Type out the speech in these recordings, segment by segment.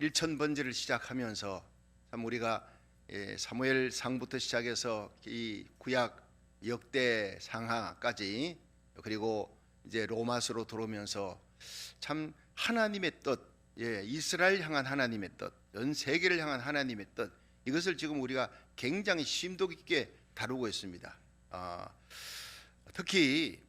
일천번제를 시작하면서 참 우리가 사무엘상부터 시작해서 이 구약 역대 상하까지 그리고 이제 로마서로 들어오면서 참 하나님의 뜻, 이스라엘 향한 하나님의 뜻, 전 세계를 향한 하나님의 뜻, 이것을 지금 우리가 굉장히 심도 깊게 다루고 있습니다. 특히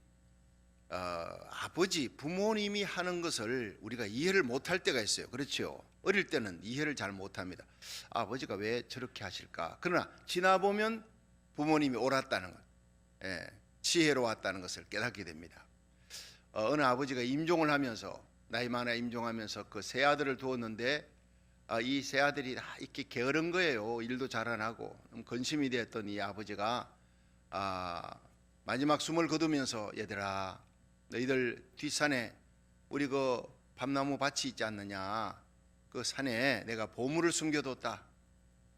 아버지, 부모님이 하는 것을 우리가 이해를 못할 때가 있어요. 그렇죠? 어릴 때는 이해를 잘 못합니다. 아버지가 왜 저렇게 하실까? 그러나 지나보면 부모님이 옳았다는 것, 지혜로웠다는 것을 깨닫게 됩니다. 어느 아버지가 임종을 하면서 나이 많아 임종하면서 그 세 아들을 두었는데 이 세 아들이 다 이렇게 게으른 거예요. 일도 잘 안 하고 근심이 되었던 이 아버지가 마지막 숨을 거두면서 얘들아, 너희들 뒷산에 우리 그 밤나무 밭이 있지 않느냐, 그 산에 내가 보물을 숨겨뒀다.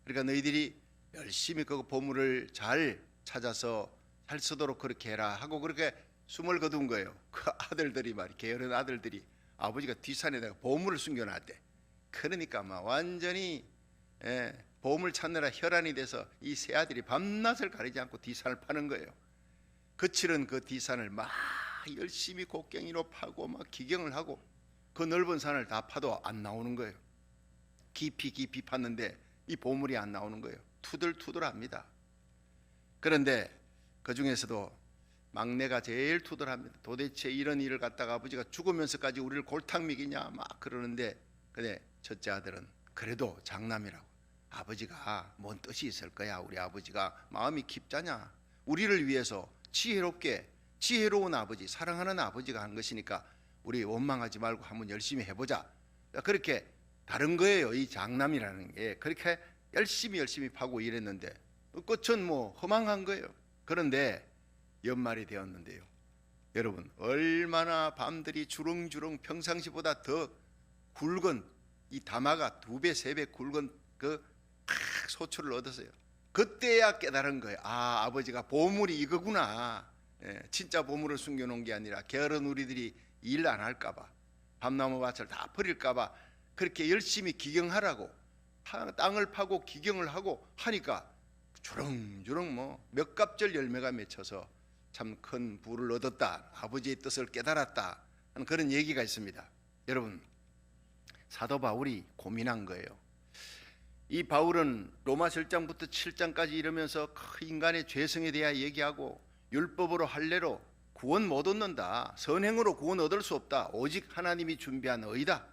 그러니까 너희들이 열심히 그 보물을 잘 찾아서 잘 쓰도록 그렇게 해라 하고 그렇게 숨을 거둔 거예요. 그 아들들이 말이, 게으른 아들들이 아버지가 뒷산에다가 보물을 숨겨놨대. 그러니까 막 완전히 보물 찾느라 혈안이 돼서 이 세 아들이 밤낮을 가리지 않고 뒷산을 파는 거예요. 거칠은 그 뒷산을 막 열심히 곡괭이로 파고 막 기경을 하고 그 넓은 산을 다 파도 안 나오는 거예요. 깊이 팠는데 이 보물이 안 나오는 거예요. 투덜투덜합니다. 그런데 그 중에서도 막내가 제일 투덜합니다. 도대체 이런 일을 갖다가 아버지가 죽으면서까지 우리를 골탕 먹이냐 막 그러는데, 근데 첫째 아들은 그래도 장남이라고, 아버지가 뭔 뜻이 있을 거야. 우리 아버지가 마음이 깊잖냐. 우리를 위해서 지혜로운 아버지, 사랑하는 아버지가 한 것이니까 우리 원망하지 말고 한번 열심히 해보자. 그렇게 다른 거예요. 이 장남이라는 게 그렇게 열심히 파고 이랬는데 끝은 뭐 허망한 거예요. 그런데 연말이 되었는데요, 여러분, 얼마나 밤들이 주렁주렁 평상시보다 더 굵은 이 다마가 2배 3배 굵은 그 소출을 얻었어요. 그때야 깨달은 거예요. 아버지가 보물이 이거구나. 진짜 보물을 숨겨놓은 게 아니라 게으른 우리들이 일 안 할까봐, 밤나무 밭을 다 버릴까봐 그렇게 열심히 기경하라고 땅을 파고 기경을 하고 하니까 주렁주렁 뭐 몇 갑절 열매가 맺혀서 참 큰 부를 얻었다, 아버지의 뜻을 깨달았다 하는 그런 얘기가 있습니다. 여러분, 사도 바울이 고민한 거예요. 이 바울은 로마서 1장부터 7장까지 이러면서 그 인간의 죄성에 대하여 얘기하고 율법으로 할례로 구원 못 얻는다, 선행으로 구원 얻을 수 없다, 오직 하나님이 준비한 의다,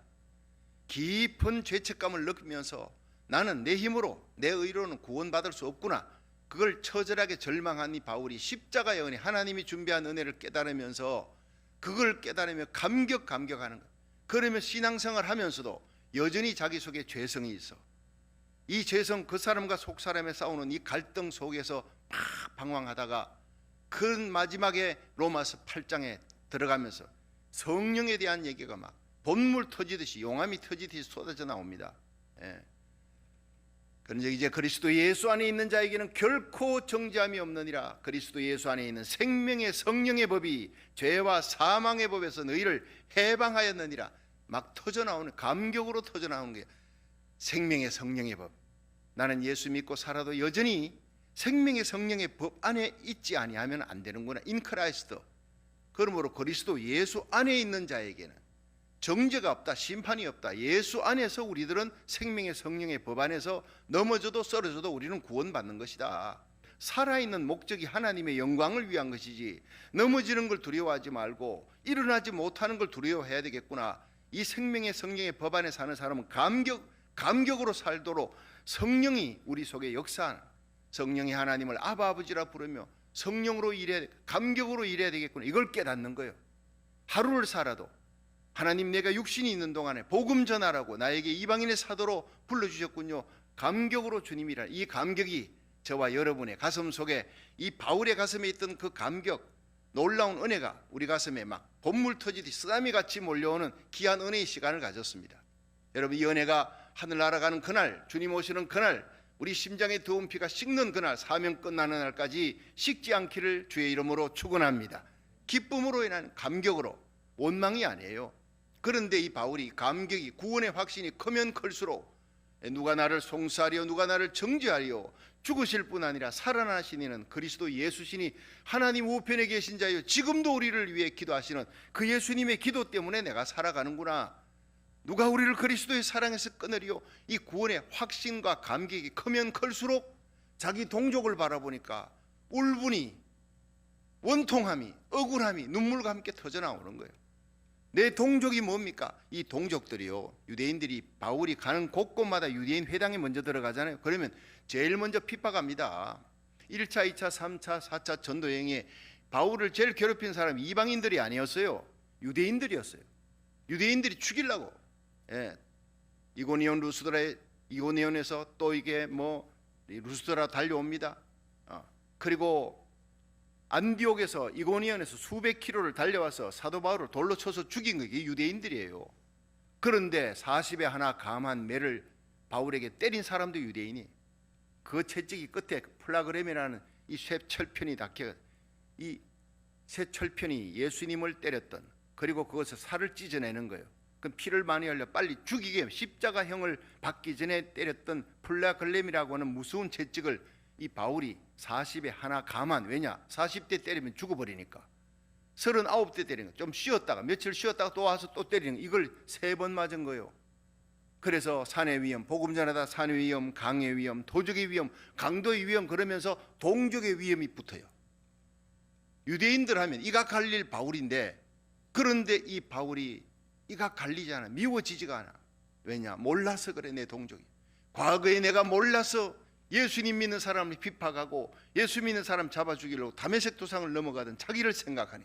깊은 죄책감을 느끼면서 나는 내 힘으로 내 의로는 구원받을 수 없구나, 그걸 처절하게 절망한 이 바울이 십자가의 은혜, 하나님이 준비한 은혜를 깨달으면서 그걸 깨달으며 감격하는 것. 그러면 신앙생활을 하면서도 여전히 자기 속에 죄성이 있어. 이 죄성, 그 사람과 속 사람의 싸우는 이 갈등 속에서 막 방황하다가 그 마지막에 로마서 8장에 들어가면서 성령에 대한 얘기가 막 본물 터지듯이, 용암이 터지듯이 쏟아져 나옵니다. 그런데 이제 그리스도 예수 안에 있는 자에게는 결코 정죄함이 없느니라. 그리스도 예수 안에 있는 생명의 성령의 법이 죄와 사망의 법에서 너희를 해방하였느니라. 막 터져나오는, 감격으로 터져나오는 게 생명의 성령의 법. 나는 예수 믿고 살아도 여전히 생명의 성령의 법 안에 있지 아니하면 안 되는구나. 인 크라이스트. 그러므로 그리스도 예수 안에 있는 자에게는 정죄가 없다, 심판이 없다. 예수 안에서 우리들은 생명의 성령의 법 안에서 넘어져도 쓰러져도 우리는 구원받는 것이다. 살아있는 목적이 하나님의 영광을 위한 것이지, 넘어지는 걸 두려워하지 말고 일어나지 못하는 걸 두려워해야 되겠구나. 이 생명의 성령의 법 안에 사는 사람은 감격으로 살도록 성령이 우리 속에 역사하는, 성령이 하나님을 아바 아버지라 부르며 성령으로 일해야, 감격으로 일해야 되겠구나. 이걸 깨닫는 거예요. 하루를 살아도 하나님, 내가 육신이 있는 동안에 복음 전하라고 나에게 이방인의 사도로 불러주셨군요. 감격으로 주님이라. 이 감격이 저와 여러분의 가슴 속에, 이 바울의 가슴에 있던 그 감격, 놀라운 은혜가 우리 가슴에 막 본물 터지듯이 쓰나미 같이 몰려오는 귀한 은혜의 시간을 가졌습니다. 여러분, 이 은혜가 하늘 날아가는 그날, 주님 오시는 그날, 우리 심장의 더운 피가 식는 그날, 사명 끝나는 날까지 식지 않기를 주의 이름으로 축원합니다. 기쁨으로 인한 감격으로, 원망이 아니에요. 그런데 이 바울이 감격이, 구원의 확신이 크면 클수록 누가 나를 송사하리요 누가 나를 정죄하리요, 죽으실 뿐 아니라 살아나신 이는 그리스도 예수시니 하나님 우편에 계신 자요 지금도 우리를 위해 기도하시는 그 예수님의 기도 때문에 내가 살아가는구나. 누가 우리를 그리스도의 사랑에서 끊으리요. 이 구원의 확신과 감격이 크면 클수록 자기 동족을 바라보니까 울분이, 원통함이, 억울함이 눈물과 함께 터져나오는 거예요. 내 동족이 뭡니까? 이 동족들이요, 유대인들이 바울이 가는 곳곳마다 유대인 회당에 먼저 들어가잖아요. 그러면 제일 먼저 핍박합니다. 1차, 2차, 3차, 4차 전도 여행에 바울을 제일 괴롭힌 사람이 이방인들이 아니었어요. 유대인들이었어요. 유대인들이 죽이려고. 이고니온 루스드라에, 이고니온에서 또 이게 루스드라 달려옵니다. 그리고 안디옥에서, 이고니온에서 수백 킬로를 달려와서 사도 바울을 돌로 쳐서 죽인 게 유대인들이에요. 그런데 40에 하나 감한 매를 바울에게 때린 사람도 유대인이, 그 채찍이 끝에 플라그램이라는 이 쇠철편이 닿게, 이 쇠철편이 예수님을 때렸던, 그리고 그것을 살을 찢어내는 거예요. 그럼 피를 많이 흘려 빨리 죽이게 십자가형을 받기 전에 때렸던 플라그램이라고 하는 무서운 채찍을 이 바울이 40에 하나 감한, 왜냐 40대 때리면 죽어버리니까 39대 때리는 거, 좀 쉬었다가 며칠 쉬었다가 또 와서 또 때리는 거, 이걸 3번 맞은 거예요. 그래서 산의 위험, 복음 전하다 산의 위험, 강의 위험, 도적의 위험, 강도의 위험, 그러면서 동족의 위험이 붙어요. 유대인들 하면 이가 갈릴 바울인데, 그런데 이 바울이 이가 갈리지 않아, 미워지지가 않아. 왜냐? 몰라서 그래. 내 동족이 과거에 내가 몰라서 예수님 믿는 사람을 핍박하고 예수 믿는 사람 잡아 죽이려고 다메섹 도상을 넘어가던 자기를 생각하니,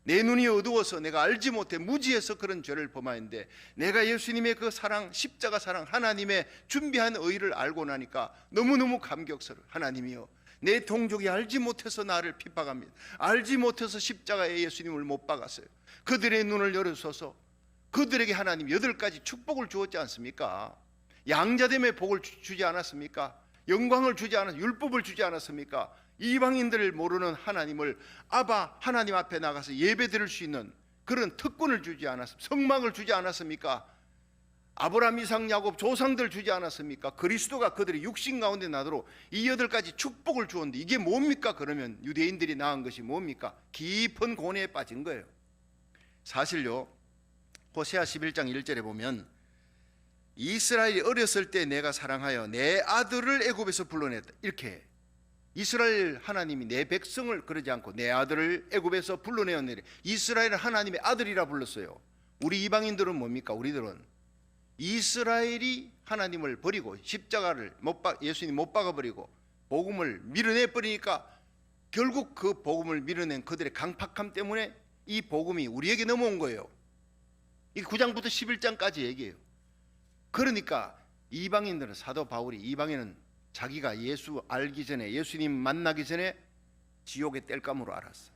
내 눈이 어두워서 내가 알지 못해 무지해서 그런 죄를 범하였는데 내가 예수님의 그 사랑, 십자가 사랑, 하나님의 준비한 의를 알고 나니까 너무너무 감격스러워. 하나님이여, 내 동족이 알지 못해서 나를 핍박합니다. 알지 못해서 십자가에 예수님을 못 박았어요. 그들의 눈을 열어줘서 그들에게 하나님 8가지 축복을 주었지 않습니까? 양자됨의 복을 주지 않았습니까? 영광을 주지 않았, 율법을 주지 않았습니까? 이방인들을 모르는 하나님을 아바 하나님 앞에 나가서 예배 드릴 수 있는 그런 특권을 주지 않았습니까? 성막을 주지 않았습니까? 아브라함, 이삭, 야곱 조상들 주지 않았습니까? 그리스도가 그들의 육신 가운데 나도록 이 8가지 축복을 주었는데 이게 뭡니까? 그러면 유대인들이 낳은 것이 뭡니까? 깊은 고뇌에 빠진 거예요. 사실요, 호세아 11장 1절에 보면 이스라엘이 어렸을 때 내가 사랑하여 내 아들을 애굽에서 불러냈다, 이렇게 이스라엘 하나님이 내 백성을 그러지 않고 내 아들을 애굽에서 불러내었느니 이스라엘은 하나님의 아들이라 불렀어요. 우리 이방인들은 뭡니까? 우리들은 이스라엘이 하나님을 버리고 십자가를 예수님 못 박아버리고 복음을 밀어내버리니까 결국 그 복음을 밀어낸 그들의 강팍함 때문에 이 복음이 우리에게 넘어온 거예요. 이 9장부터 11장까지 얘기해요. 그러니까 이방인들은, 사도 바울이 이방인은 자기가 예수 알기 전에, 예수님 만나기 전에 지옥의 땔감으로 알았어.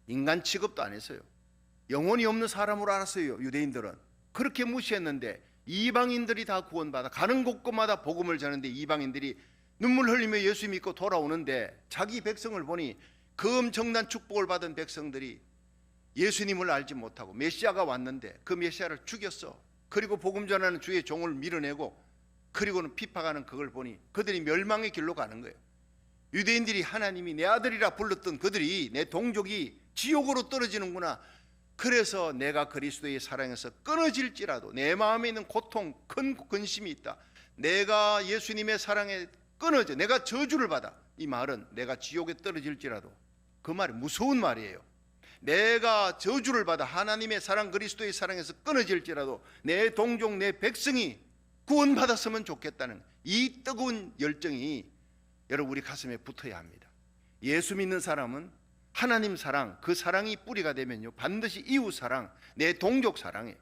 인간 취급도 안 했어요. 영혼이 없는 사람으로 알았어요. 유대인들은 그렇게 무시했는데 이방인들이 다 구원받아 가는 곳곳마다 복음을 전하는데 이방인들이 눈물 흘리며 예수 믿고 돌아오는데 자기 백성을 보니 그 엄청난 축복을 받은 백성들이 예수님을 알지 못하고 메시아가 왔는데 그 메시아를 죽였어. 그리고 복음 전하는 주의 종을 밀어내고 그리고는 핍박하는 그걸 보니 그들이 멸망의 길로 가는 거예요. 유대인들이 하나님이 내 아들이라 불렀던 그들이, 내 동족이 지옥으로 떨어지는구나. 그래서 내가 그리스도의 사랑에서 끊어질지라도 내 마음에 있는 고통, 큰 근심이 있다. 내가 예수님의 사랑에 끊어져, 내가 저주를 받아. 이 말은 내가 지옥에 떨어질지라도, 그 말이 무서운 말이에요. 내가 저주를 받아 하나님의 사랑, 그리스도의 사랑에서 끊어질지라도 내 동족, 내 백성이 구원받았으면 좋겠다는 이 뜨거운 열정이 여러분 우리 가슴에 붙어야 합니다. 예수 믿는 사람은 하나님 사랑, 그 사랑이 뿌리가 되면요 반드시 이웃 사랑, 내 동족 사랑에,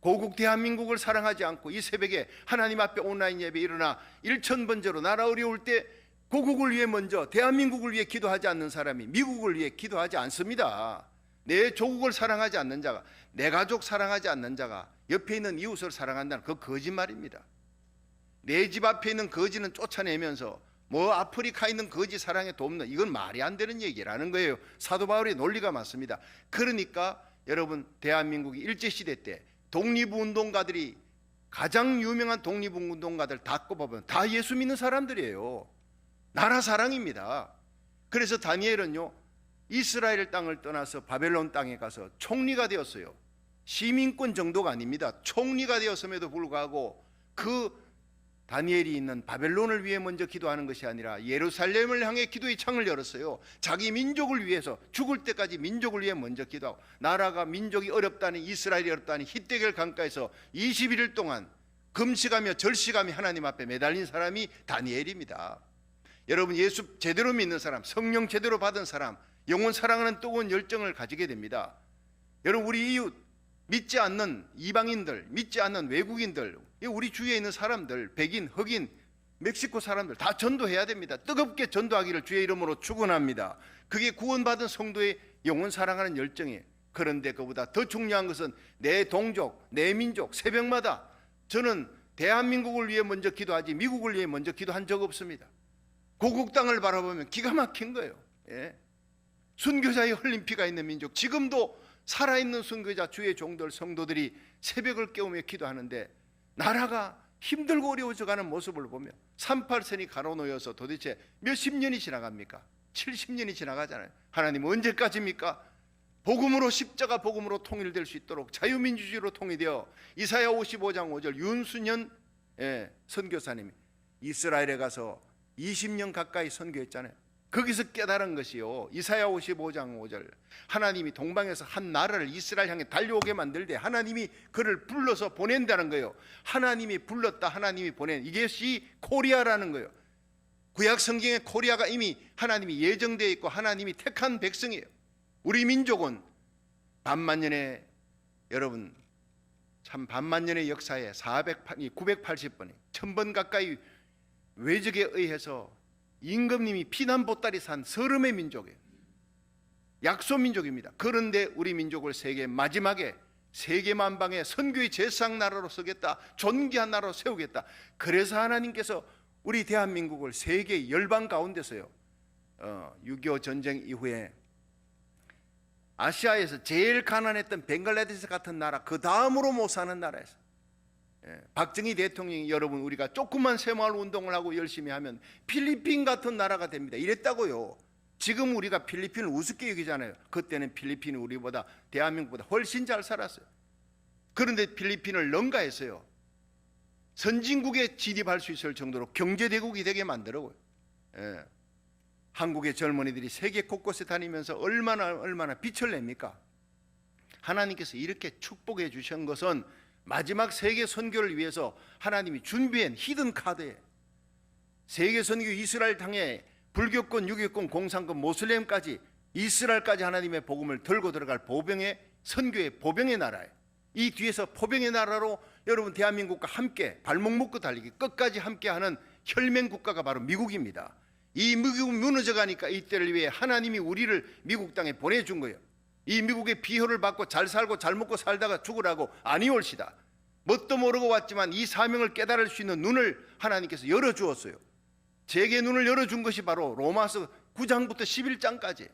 고국 대한민국을 사랑하지 않고 이 새벽에 하나님 앞에 온라인 예배 일어나 1000번째로 나라 어려울 때 고국을 위해 먼저, 대한민국을 위해 기도하지 않는 사람이 미국을 위해 기도하지 않습니다. 내 조국을 사랑하지 않는 자가, 내 가족 사랑하지 않는 자가 옆에 있는 이웃을 사랑한다는 그 거짓말입니다. 내 집 앞에 있는 거지는 쫓아내면서 아프리카에 있는 거지 사랑에 돕는, 이건 말이 안 되는 얘기라는 거예요. 사도 바울의 논리가 맞습니다. 그러니까 여러분 대한민국이 일제시대 때 독립운동가들이 가장 유명한 독립운동가들 다 꼽아보면 다 예수 믿는 사람들이에요. 나라 사랑입니다. 그래서 다니엘은요 이스라엘 땅을 떠나서 바벨론 땅에 가서 총리가 되었어요. 시민권 정도가 아닙니다. 총리가 되었음에도 불구하고 그 다니엘이 있는 바벨론을 위해 먼저 기도하는 것이 아니라 예루살렘을 향해 기도의 창을 열었어요. 자기 민족을 위해서 죽을 때까지 민족을 위해 먼저 기도하고, 나라가 민족이 어렵다니, 이스라엘이 어렵다니 히데겔 강가에서 21일 동안 금식하며 절식하며 하나님 앞에 매달린 사람이 다니엘입니다. 여러분 예수 제대로 믿는 사람, 성령 제대로 받은 사람, 영혼 사랑하는 뜨거운 열정을 가지게 됩니다. 여러분 우리 이웃, 믿지 않는 이방인들, 믿지 않는 외국인들, 우리 주위에 있는 사람들, 백인, 흑인, 멕시코 사람들 다 전도해야 됩니다. 뜨겁게 전도하기를 주의 이름으로 축원합니다. 그게 구원받은 성도의 영혼 사랑하는 열정이에요. 그런데 그보다 더 중요한 것은 내 동족, 내 민족, 새벽마다 저는 대한민국을 위해 먼저 기도하지 미국을 위해 먼저 기도한 적 없습니다. 고국 땅을 바라보면 기가 막힌 거예요. 예. 순교자의 흘린 피가 있는 민족, 지금도 살아있는 순교자 주의 종들 성도들이 새벽을 깨우며 기도하는데 나라가 힘들고 어려워져가는 모습을 보며 38선이 가로놓여서 도대체 몇십 년이 지나갑니까? 70년이 지나가잖아요. 하나님 언제까지입니까? 복음으로, 십자가 복음으로 통일될 수 있도록 자유민주주의로 통일되어 이사야 55장 5절 윤수년 선교사님이 이스라엘에 가서 20년 가까이 선교했잖아요. 거기서 깨달은 것이요, 이사야 55장 5절, 하나님이 동방에서 한 나라를 이스라엘 향해 달려오게 만들 때 하나님이 그를 불러서 보낸다는 거예요. 하나님이 불렀다, 하나님이 보낸, 이것이 코리아라는 거예요. 구약 성경에 코리아가 이미 하나님이 예정되어 있고 하나님이 택한 백성이에요. 우리 민족은 반만년의, 여러분 참 반만년의 역사에 980번 1000번 가까이 외적에 의해서 임금님이 피난 보따리 산 서름의 민족이에요. 약소 민족입니다. 그런데 우리 민족을 세계 마지막에 세계 만방에 선교의 제상 나라로 서겠다, 존귀한 나라로 세우겠다. 그래서 하나님께서 우리 대한민국을 세계 열방 가운데서요 6.25 전쟁 이후에 아시아에서 제일 가난했던 벵글라데시 같은 나라, 그 다음으로 못 사는 나라에서 박정희 대통령이, 여러분 우리가 조그만 새마을 운동을 하고 열심히 하면 필리핀 같은 나라가 됩니다 이랬다고요. 지금 우리가 필리핀을 우습게 여기잖아요. 그때는 필리핀이 우리보다, 대한민국보다 훨씬 잘 살았어요. 그런데 필리핀을 능가했어요. 선진국에 진입할 수 있을 정도로 경제대국이 되게 만들어요. 한국의 젊은이들이 세계 곳곳에 다니면서 얼마나 빛을 냅니까? 하나님께서 이렇게 축복해 주신 것은 마지막 세계 선교를 위해서 하나님이 준비한 히든 카드예요. 세계 선교 이스라엘 땅에 불교권, 유교권, 공산권, 모슬렘까지 이스라엘까지 하나님의 복음을 들고 들어갈 보병의 선교의 보병의 나라예요. 이 뒤에서 포병의 나라로 여러분 대한민국과 함께 발목 묶고 달리기 끝까지 함께하는 혈맹 국가가 바로 미국입니다. 이 미국이 무너져 가니까 이때를 위해 하나님이 우리를 미국 땅에 보내준 거예요. 이 미국의 비호를 받고 잘 살고 잘 먹고 살다가 죽으라고 아니올시다. 뭣도 모르고 왔지만 이 사명을 깨달을 수 있는 눈을 하나님께서 열어주었어요. 제게 눈을 열어준 것이 바로 로마서 9장부터 11장까지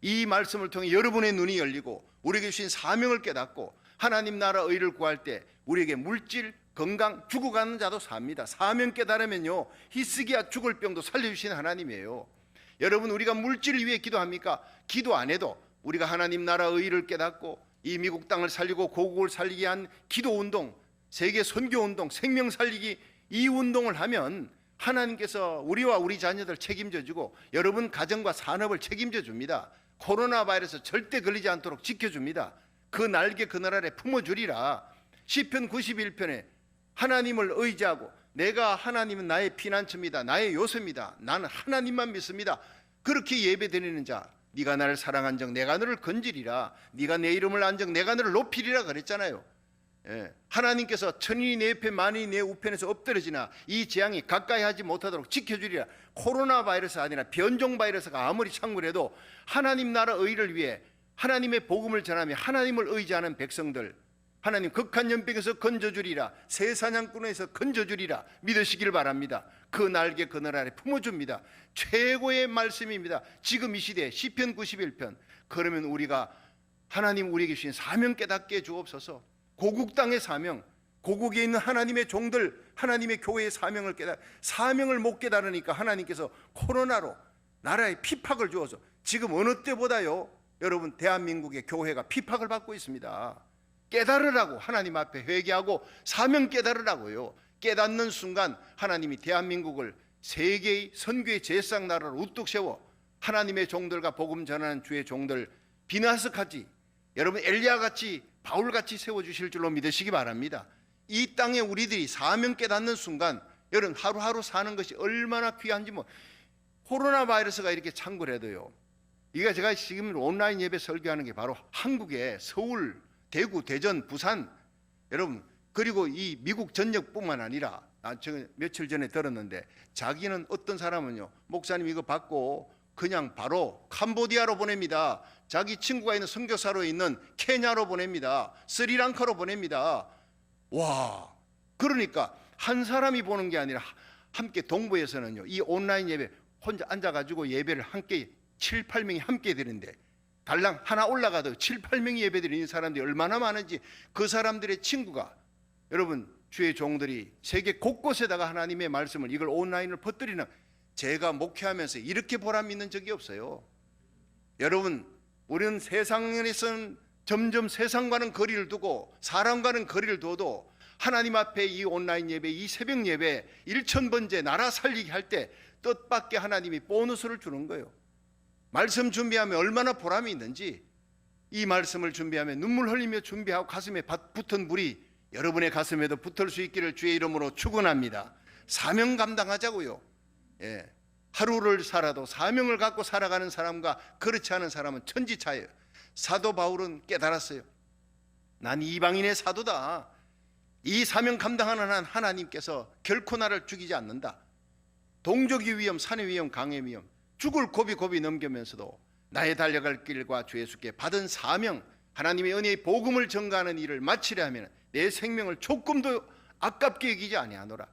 이 말씀을 통해 여러분의 눈이 열리고 우리에게 주신 사명을 깨닫고 하나님 나라 의를 구할 때 우리에게 물질, 건강, 죽어가는 자도 삽니다. 사명 깨달으면요 히스기야 죽을 병도 살려주시는 하나님이에요. 여러분 우리가 물질을 위해 기도합니까? 기도 안 해도 우리가 하나님 나라 의를 깨닫고 이 미국 땅을 살리고 고국을 살리게 한 기도운동, 세계 선교운동, 생명 살리기, 이 운동을 하면 하나님께서 우리와 우리 자녀들 책임져 주고 여러분 가정과 산업을 책임져 줍니다. 코로나 바이러스 절대 걸리지 않도록 지켜줍니다. 그 날개 그늘 아래 품어주리라. 시편 91편에 하나님을 의지하고 내가 하나님은 나의 피난처입니다, 나의 요새입니다, 나는 하나님만 믿습니다, 그렇게 예배드리는 자, 네가 나를 사랑한 적 내가 너를 건지리라, 네가 내 이름을 안 적 내가 너를 높이리라 그랬잖아요. 하나님께서 천인이 내 옆에 만인이 내 우편에서 엎드러지나 이 재앙이 가까이 하지 못하도록 지켜주리라. 코로나 바이러스 아니라 변종 바이러스가 아무리 창궐해도 하나님 나라 의를 위해 하나님의 복음을 전하며 하나님을 의지하는 백성들, 하나님 극한 연병에서 건져주리라, 새 사냥꾼에서 건져주리라 믿으시길 바랍니다. 그 날개 그늘 아래 품어줍니다. 최고의 말씀입니다. 지금 이 시대에 시편 91편. 그러면 우리가 하나님 우리에게 주신 사명 깨닫게 주옵소서. 고국 땅의 사명, 고국에 있는 하나님의 종들, 하나님의 교회의 사명을 사명을 못 깨달으니까 하나님께서 코로나로 나라에 피팍을 주어서 지금 어느 때보다요, 여러분 대한민국의 교회가 피팍을 받고 있습니다. 깨달으라고, 하나님 앞에 회개하고 사명 깨달으라고요. 깨닫는 순간 하나님이 대한민국을 세계의 선교의 제상 나라로 우뚝 세워 하나님의 종들과 복음 전하는 주의 종들 비나스같이, 여러분 엘리야같이, 바울같이 세워주실 줄로 믿으시기 바랍니다. 이 땅에 우리들이 사명 깨닫는 순간 여러분 하루하루 사는 것이 얼마나 귀한지, 코로나 바이러스가 이렇게 창궐해도요, 이게 제가 지금 온라인 예배 설교하는 게 바로 한국의 서울, 대구, 대전, 부산, 여러분 그리고 이 미국 전역뿐만 아니라, 제가 며칠 전에 들었는데 자기는 어떤 사람은요, 목사님 이거 받고 그냥 바로 캄보디아로 보냅니다. 자기 친구가 있는 선교사로 있는 케냐로 보냅니다. 스리랑카로 보냅니다. 와, 그러니까 한 사람이 보는 게 아니라 함께 동부에서는요, 이 온라인 예배 혼자 앉아가지고 예배를 함께 7, 8명이 함께 드리는데 달랑 하나 올라가도 7, 8명이 예배 드리는 사람들이 얼마나 많은지, 그 사람들의 친구가, 여러분 주의 종들이 세계 곳곳에다가 하나님의 말씀을 이걸 온라인으로 퍼뜨리는, 제가 목회하면서 이렇게 보람 있는 적이 없어요. 여러분 우리는 세상에서는 점점 세상과는 거리를 두고 사람과는 거리를 둬도 하나님 앞에 이 온라인 예배, 이 새벽 예배 1000번째 나라 살리기 할 때 뜻밖의 하나님이 보너스를 주는 거예요. 말씀 준비하면 얼마나 보람이 있는지, 이 말씀을 준비하면 눈물 흘리며 준비하고 가슴에 붙은 물이 여러분의 가슴에도 붙을 수 있기를 주의 이름으로 축원합니다. 사명 감당하자고요. 예, 하루를 살아도 사명을 갖고 살아가는 사람과 그렇지 않은 사람은 천지차예요. 사도 바울은 깨달았어요. 난 이방인의 사도다. 이 사명 감당하는 한 하나님께서 결코 나를 죽이지 않는다. 동족의 위험, 산의 위험, 강의 위험, 죽을 고비 넘기면서도 나의 달려갈 길과 주 예수께 받은 사명, 하나님의 은혜의 복음을 전가하는 일을 마치려 하면 내 생명을 조금도 아깝게 여기지 아니하노라.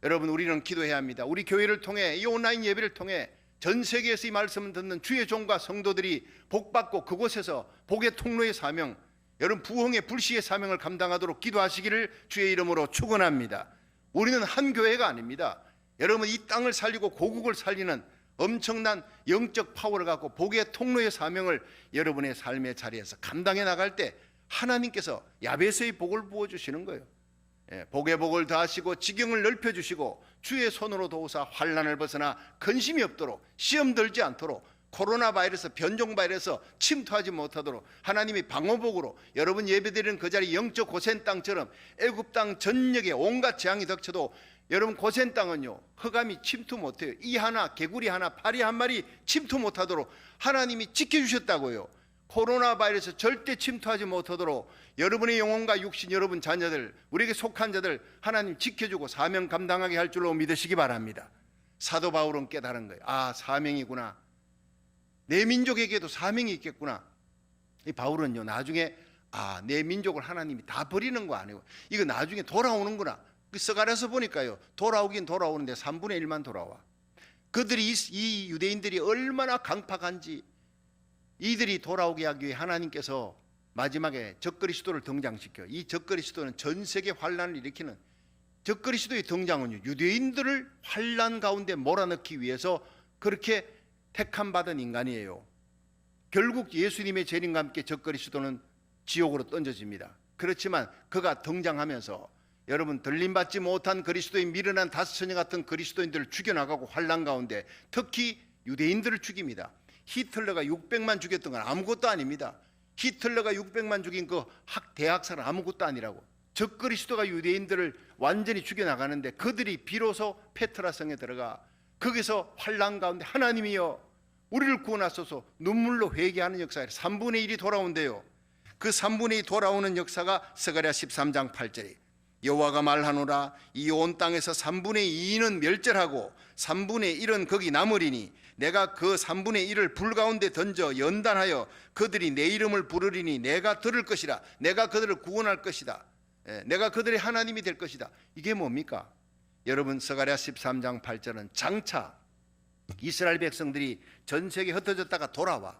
여러분 우리는 기도해야 합니다. 우리 교회를 통해, 이 온라인 예배를 통해 전 세계에서 이 말씀을 듣는 주의 종과 성도들이 복받고 그곳에서 복의 통로의 사명, 여러분 부흥의 불씨의 사명을 감당하도록 기도하시기를 주의 이름으로 축원합니다. 우리는 한 교회가 아닙니다. 여러분 이 땅을 살리고 고국을 살리는 엄청난 영적 파워를 갖고 복의 통로의 사명을 여러분의 삶의 자리에서 감당해 나갈 때 하나님께서 야베스의 복을 부어주시는 거예요. 복의 복을 더하시고 지경을 넓혀주시고 주의 손으로 도우사 환난을 벗어나 근심이 없도록, 시험 들지 않도록, 코로나 바이러스, 변종 바이러스 침투하지 못하도록 하나님이 방어복으로 여러분 예배드리는 그 자리 영적 고센 땅처럼 애굽 땅 전역에 온갖 재앙이 덮쳐도 여러분 고센 땅은요 흑암이 침투 못해요. 이 하나, 개구리 하나, 파리 한 마리 침투 못하도록 하나님이 지켜주셨다고요. 코로나 바이러스 절대 침투하지 못하도록 여러분의 영혼과 육신, 여러분 자녀들, 우리에게 속한 자들 하나님 지켜주고 사명 감당하게 할 줄로 믿으시기 바랍니다. 사도 바울은 깨달은 거예요. 아, 사명이구나. 내 민족에게도 사명이 있겠구나. 이 바울은요 나중에 내 민족을 하나님이 다 버리는 거 아니고 이거 나중에 돌아오는구나. 써가려서 보니까요 돌아오긴 돌아오는데 3분의 1만 돌아와. 그들이 이 유대인들이 얼마나 강팍한지, 이들이 돌아오게 하기 위해 하나님께서 마지막에 적그리스도를 등장시켜. 이 적그리스도는 전 세계 환란을 일으키는, 적그리스도의 등장은요 유대인들을 환란 가운데 몰아넣기 위해서 그렇게 택함 받은 인간이에요. 결국 예수님의 재림과 함께 적그리스도는 지옥으로 던져집니다. 그렇지만 그가 등장하면서 여러분 들림받지 못한 그리스도인 미련한 다스처녀 같은 그리스도인들을 죽여나가고 환란 가운데 특히 유대인들을 죽입니다. 히틀러가 600만 죽였던 건 아무것도 아닙니다. 히틀러가 600만 죽인 그 대학살은 아무것도 아니라고. 적그리스도가 유대인들을 완전히 죽여나가는데 그들이 비로소 페트라 성에 들어가 거기서 환란 가운데 하나님이여 우리를 구원하소서 눈물로 회개하는 역사에 3분의 1이 돌아온대요. 그 3분의 2 돌아오는 역사가 스가랴 13장 8절에 여호와가 말하노라 이 온 땅에서 3분의 2는 멸절하고 3분의 1은 거기 남으리니 내가 그 3분의 1을 불 가운데 던져 연단하여 그들이 내 이름을 부르리니 내가 들을 것이라. 내가 그들을 구원할 것이다. 내가 그들의 하나님이 될 것이다. 이게 뭡니까? 여러분 스가랴 13장 8절은 장차 이스라엘 백성들이 전 세계에 흩어졌다가 돌아와.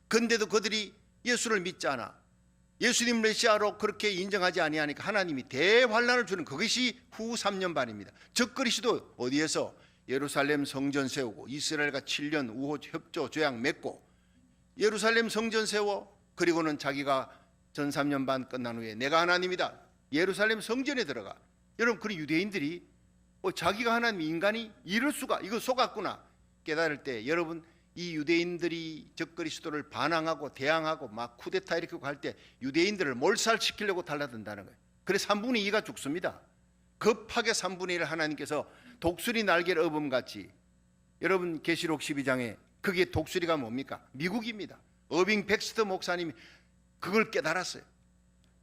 근데도 그들이 예수를 믿지 않아. 예수님 메시아로 그렇게 인정하지 아니하니까 하나님이 대환란을 주는 그것이 후 3년 반입니다. 적그리스도 어디에서 예루살렘 성전 세우고 이스라엘과 7년 우호 협조 조약 맺고 예루살렘 성전 세워 그리고는 자기가 전 3년 반 끝난 후에 내가 하나님이다. 예루살렘 성전에 들어가. 여러분 그 유대인들이 자기가 하나님 인간이 이럴 수가 이거 속았구나 깨달을 때 여러분 이 유대인들이 적그리스도를 반항하고 대항하고 막 쿠데타 일으키고 할 때 유대인들을 몰살시키려고 달라든다는 거예요. 그래서 3분의 2가 죽습니다. 급하게 3분의 1을 하나님께서 독수리 날개를 업음같이 여러분 계시록 12장에 그게 독수리가 뭡니까? 미국입니다. 어빙 백스터 목사님이 그걸 깨달았어요.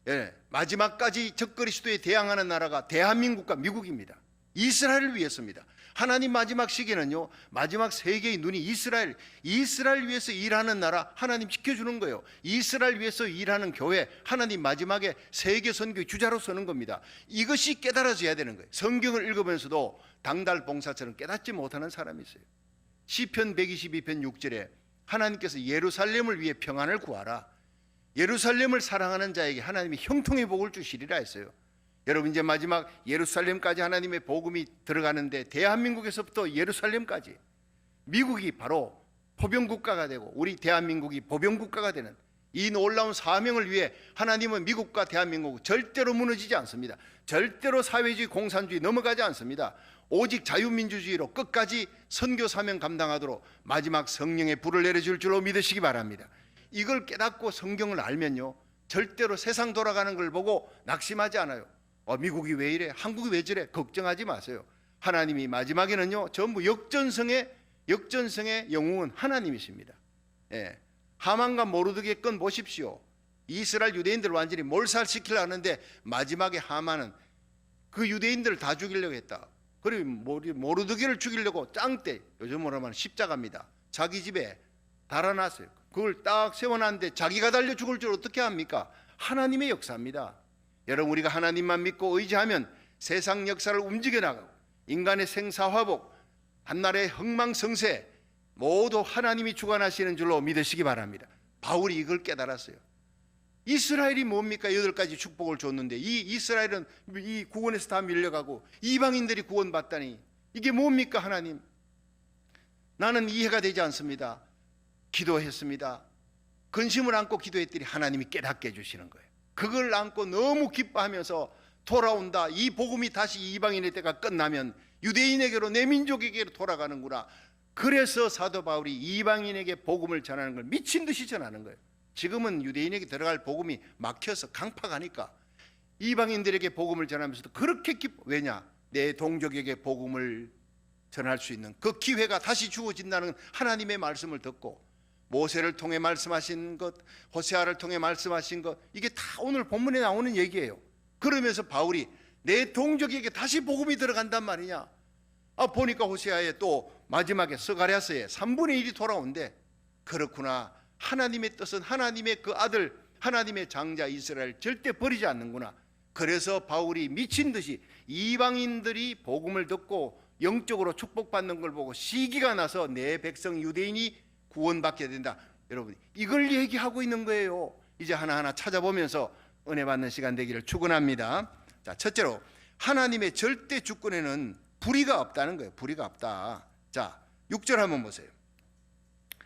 예, 마지막까지 적그리스도에 대항하는 나라가 대한민국과 미국입니다. 이스라엘을 위해서입니다. 하나님 마지막 시기는요, 마지막 세계의 눈이 이스라엘 위해서 일하는 나라 하나님 지켜주는 거예요. 이스라엘 위해서 일하는 교회 하나님 마지막에 세계 선교의 주자로 서는 겁니다. 이것이 깨달아져야 되는 거예요. 성경을 읽으면서도 당달봉사처럼 깨닫지 못하는 사람이 있어요. 시편 122편 6절에 하나님께서 예루살렘을 위해 평안을 구하라. 예루살렘을 사랑하는 자에게 하나님이 형통의 복을 주시리라 했어요. 여러분 이제 마지막 예루살렘까지 하나님의 복음이 들어가는데 대한민국에서부터 예루살렘까지 미국이 바로 포병국가가 되고 우리 대한민국이 보병국가가 되는 이 놀라운 사명을 위해 하나님은 미국과 대한민국은 절대로 무너지지 않습니다. 절대로 사회주의 공산주의 넘어가지 않습니다. 오직 자유민주주의로 끝까지 선교 사명 감당하도록 마지막 성령의 불을 내려줄 줄로 믿으시기 바랍니다. 이걸 깨닫고 성경을 알면요 절대로 세상 돌아가는 걸 보고 낙심하지 않아요. 미국이 왜 이래? 한국이 왜 저래? 걱정하지 마세요. 하나님이 마지막에는요 전부 역전성의 영웅은 하나님이십니다. 예. 하만과 모르드게 건 보십시오. 이스라엘 유대인들 완전히 몰살시키려 하는데 마지막에 하만은 그 유대인들을 다 죽이려고 했다. 그리고 모르드게를 죽이려고 짱대, 요즘으로 하면 십자가입니다. 자기 집에 달아놨어요. 그걸 딱 세워놨는데 자기가 달려 죽을 줄 어떻게 합니까? 하나님의 역사입니다. 여러분 우리가 하나님만 믿고 의지하면 세상 역사를 움직여 나가고 인간의 생사화복, 한나라의 흥망성쇠 모두 하나님이 주관하시는 줄로 믿으시기 바랍니다. 바울이 이걸 깨달았어요. 이스라엘이 뭡니까? 8가지 축복을 줬는데 이 이스라엘은 이 구원에서 다 밀려가고 이방인들이 구원받다니 이게 뭡니까? 하나님, 나는 이해가 되지 않습니다. 기도했습니다. 근심을 안고 기도했더니 하나님이 깨닫게 해주시는 거예요. 그걸 안고 너무 기뻐하면서 돌아온다. 이 복음이 다시 이방인의 때가 끝나면 유대인에게로 내 민족에게로 돌아가는구나. 그래서 사도 바울이 이방인에게 복음을 전하는 걸 미친 듯이 전하는 거예요. 지금은 유대인에게 들어갈 복음이 막혀서 강팍하니까 이방인들에게 복음을 전하면서도 그렇게 왜냐? 내 동족에게 복음을 전할 수 있는 그 기회가 다시 주어진다는 하나님의 말씀을 듣고 모세를 통해 말씀하신 것, 호세아를 통해 말씀하신 것, 이게 다 오늘 본문에 나오는 얘기예요. 그러면서 바울이 내 동족에게 다시 복음이 들어간단 말이냐? 보니까 호세아에 또 마지막에 스가랴서에 3분의 1이 돌아온대. 그렇구나. 하나님의 뜻은 하나님의 그 아들, 하나님의 장자 이스라엘 절대 버리지 않는구나. 그래서 바울이 미친 듯이 이방인들이 복음을 듣고 영적으로 축복받는 걸 보고 시기가 나서 내 백성 유대인이 구원받게 된다. 여러분 이걸 얘기하고 있는 거예요. 이제 하나하나 찾아보면서 은혜 받는 시간 되기를 축원합니다. 자, 첫째로 하나님의 절대 주권에는 불의가 없다는 거예요. 불의가 없다. 자, 6절 한번 보세요.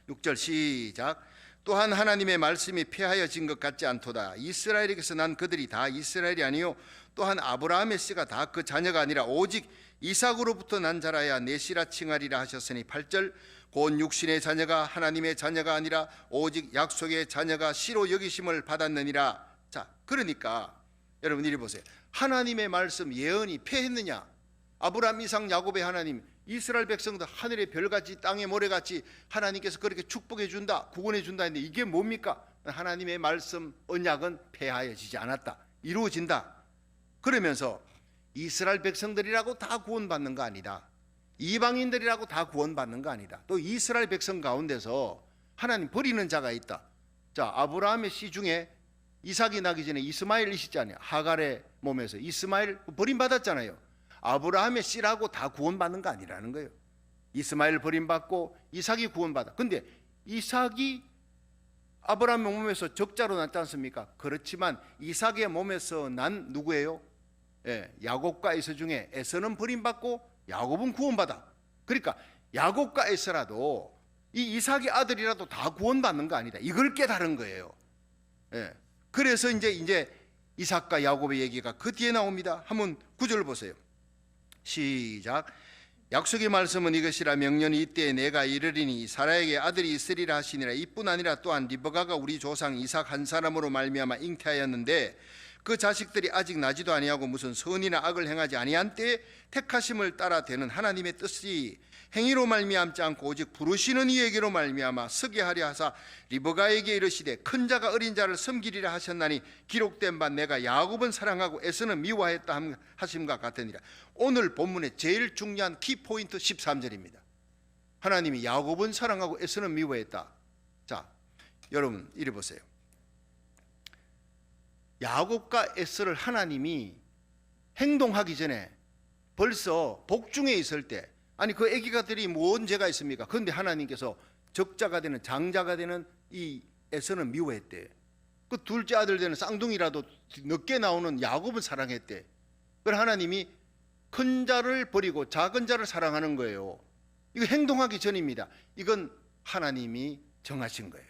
6절 시작. 또한 하나님의 말씀이 폐하여진 것 같지 않도다. 이스라엘에게서 난 그들이 다 이스라엘이 아니요 또한 아브라함의 씨가 다 그 자녀가 아니라 오직 이삭으로부터 난 자라야 내 씨라 칭하리라 하셨으니 8절. 곧 육신의 자녀가 하나님의 자녀가 아니라 오직 약속의 자녀가 씨로 여기심을 받았느니라. 자, 그러니까 여러분 이리 보세요. 하나님의 말씀 예언이 폐했느냐? 아브라함, 이삭, 야곱의 하나님, 이스라엘 백성들 하늘의 별같이 땅의 모래같이 하나님께서 그렇게 축복해 준다, 구원해 준다 했는데 이게 뭡니까? 하나님의 말씀 언약은 폐하여지지 않았다, 이루어진다. 그러면서 이스라엘 백성들이라고 다 구원받는 거 아니다. 이방인들이라고 다 구원받는 거 아니다. 또 이스라엘 백성 가운데서 하나님 버리는 자가 있다. 자, 아브라함의 씨 중에 이삭이 나기 전에 이스마엘 있었잖아요. 하갈의 몸에서 이스마엘 버림받았잖아요. 아브라함의 씨라고 다 구원받는 거 아니라는 거예요. 이스마엘 버림받고 이삭이 구원받아. 근데 이삭이 아브라함의 몸에서 적자로 났지 않습니까? 그렇지만 이삭의 몸에서 난 누구예요? 야곱과 에서 중에 에서는 버림받고 야곱은 구원받아. 그러니까 야곱과 에서라도 이 이삭의 아들이라도 다 구원받는 거 아니다. 이걸 깨달은 거예요. 그래서 이제 이삭과 야곱의 얘기가 그 뒤에 나옵니다. 한번 9절 보세요. 시작. 약속의 말씀은 이것이라 명령이 이때에 내가 이르리니 사라에게 아들이 있으리라 하시니라. 이뿐 아니라 또한 리브가가 우리 조상 이삭 한 사람으로 말미암아 잉태하였는데 그 자식들이 아직 나지도 아니하고 무슨 선이나 악을 행하지 아니한 때에 택하심을 따라 되는 하나님의 뜻이 행위로 말미암지 않고 오직 부르시는 이에게로 말미암아 서게 하려 하사 리브가에게 이르시되 큰 자가 어린 자를 섬기리라 하셨나니 기록된 바 내가 야곱은 사랑하고 에서는 미워하였다 하심과 같으니라. 오늘 본문의 제일 중요한 키포인트 13절입니다. 하나님이 야곱은 사랑하고 에서는 미워했다. 자, 여러분 이리 보세요. 야곱과 에서를 하나님이 행동하기 전에 벌써 복중에 있을 때, 아니 그 아기가들이 뭔 죄가 있습니까? 그런데 하나님께서 적자가 되는 장자가 되는 이 에서는 미워했대. 그 둘째 아들 되는 쌍둥이라도 늦게 나오는 야곱은 사랑했대. 그래서 하나님이 큰 자를 버리고 작은 자를 사랑하는 거예요. 이거 행동하기 전입니다. 이건 하나님이 정하신 거예요.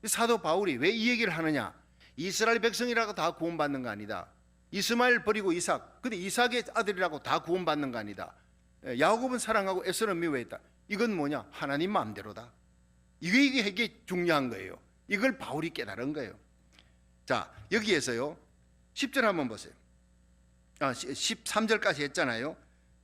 사도 바울이 왜 이 얘기를 하느냐? 이스라엘 백성이라고 다 구원받는 거 아니다. 이스마엘 버리고 이삭, 근데 이삭의 아들이라고 다 구원받는 거 아니다. 야곱은 사랑하고 에서는 미워했다. 이건 뭐냐? 하나님 마음대로다. 이게 중요한 거예요. 이걸 바울이 깨달은 거예요. 자, 여기에서요 10절 한번 보세요. 13절까지 했잖아요.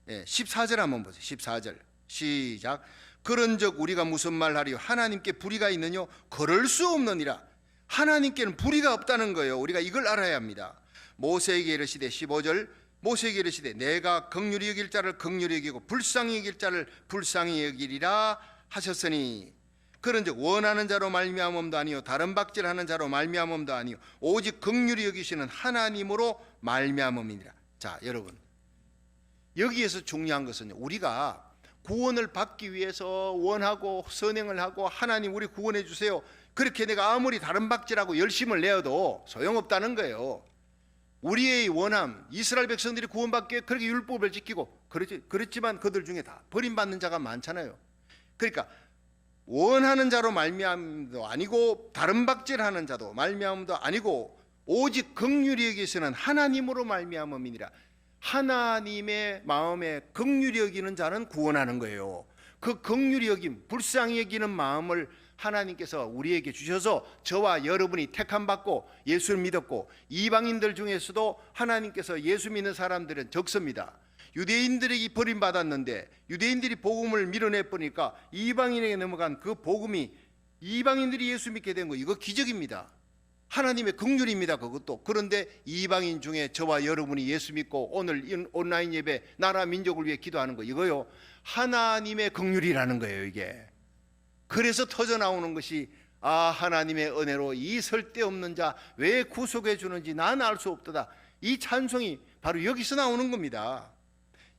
14절 한번 보세요. 14절 시작. 그런즉 우리가 무슨 말하리요? 하나님께 불의가 있느뇨? 그럴 수 없느니라. 하나님께는 불의가 없다는 거예요. 우리가 이걸 알아야 합니다. 모세에게 이르시되 15절 모세에게 이르시되 내가 긍휼히 여길 자를 긍휼히 여기고 불쌍히 여길 자를 불쌍히 여기리라 하셨으니 그런즉 원하는 자로 말미암음도 아니요 다른 박질하는 자로 말미암음도 아니요 오직 긍휼히 여기시는 하나님으로 말미암음이니라. 자, 여러분 여기에서 중요한 것은 우리가 구원을 받기 위해서 원하고 선행을 하고 하나님 우리 구원해 주세요. 그렇게 내가 아무리 다른 박질하고 열심을 내어도 소용없다는 거예요. 우리의 원함, 이스라엘 백성들이 구원받기에 그렇게 율법을 지키고 그렇지만 그들 중에 다 버림받는 자가 많잖아요. 그러니까 원하는 자로 말미암도 아니고 다른 박질하는 자도 말미암도 아니고 오직 긍휼히 여기시는 하나님으로 말미암음이니라. 하나님의 마음에 긍휼히 여기는 자는 구원하는 거예요. 그 긍휼히 여김, 불쌍히 여기는 마음을 하나님께서 우리에게 주셔서 저와 여러분이 택함받고 예수를 믿었고 이방인들 중에서도 하나님께서 예수 믿는 사람들은 적습니다. 유대인들에게 버림받았는데 유대인들이 복음을 밀어내버리니까 이방인에게 넘어간 그 복음이 이방인들이 예수 믿게 된 거, 이거 기적입니다. 하나님의 긍휼입니다. 그것도. 그런데 이방인 중에 저와 여러분이 예수 믿고 오늘 온라인 예배 나라 민족을 위해 기도하는 거, 이거요 하나님의 긍휼이라는 거예요. 이게 그래서 터져 나오는 것이 하나님의 은혜로 이 쓸데없는 자 왜 구속해 주는지 난 알 수 없도다. 이 찬송이 바로 여기서 나오는 겁니다.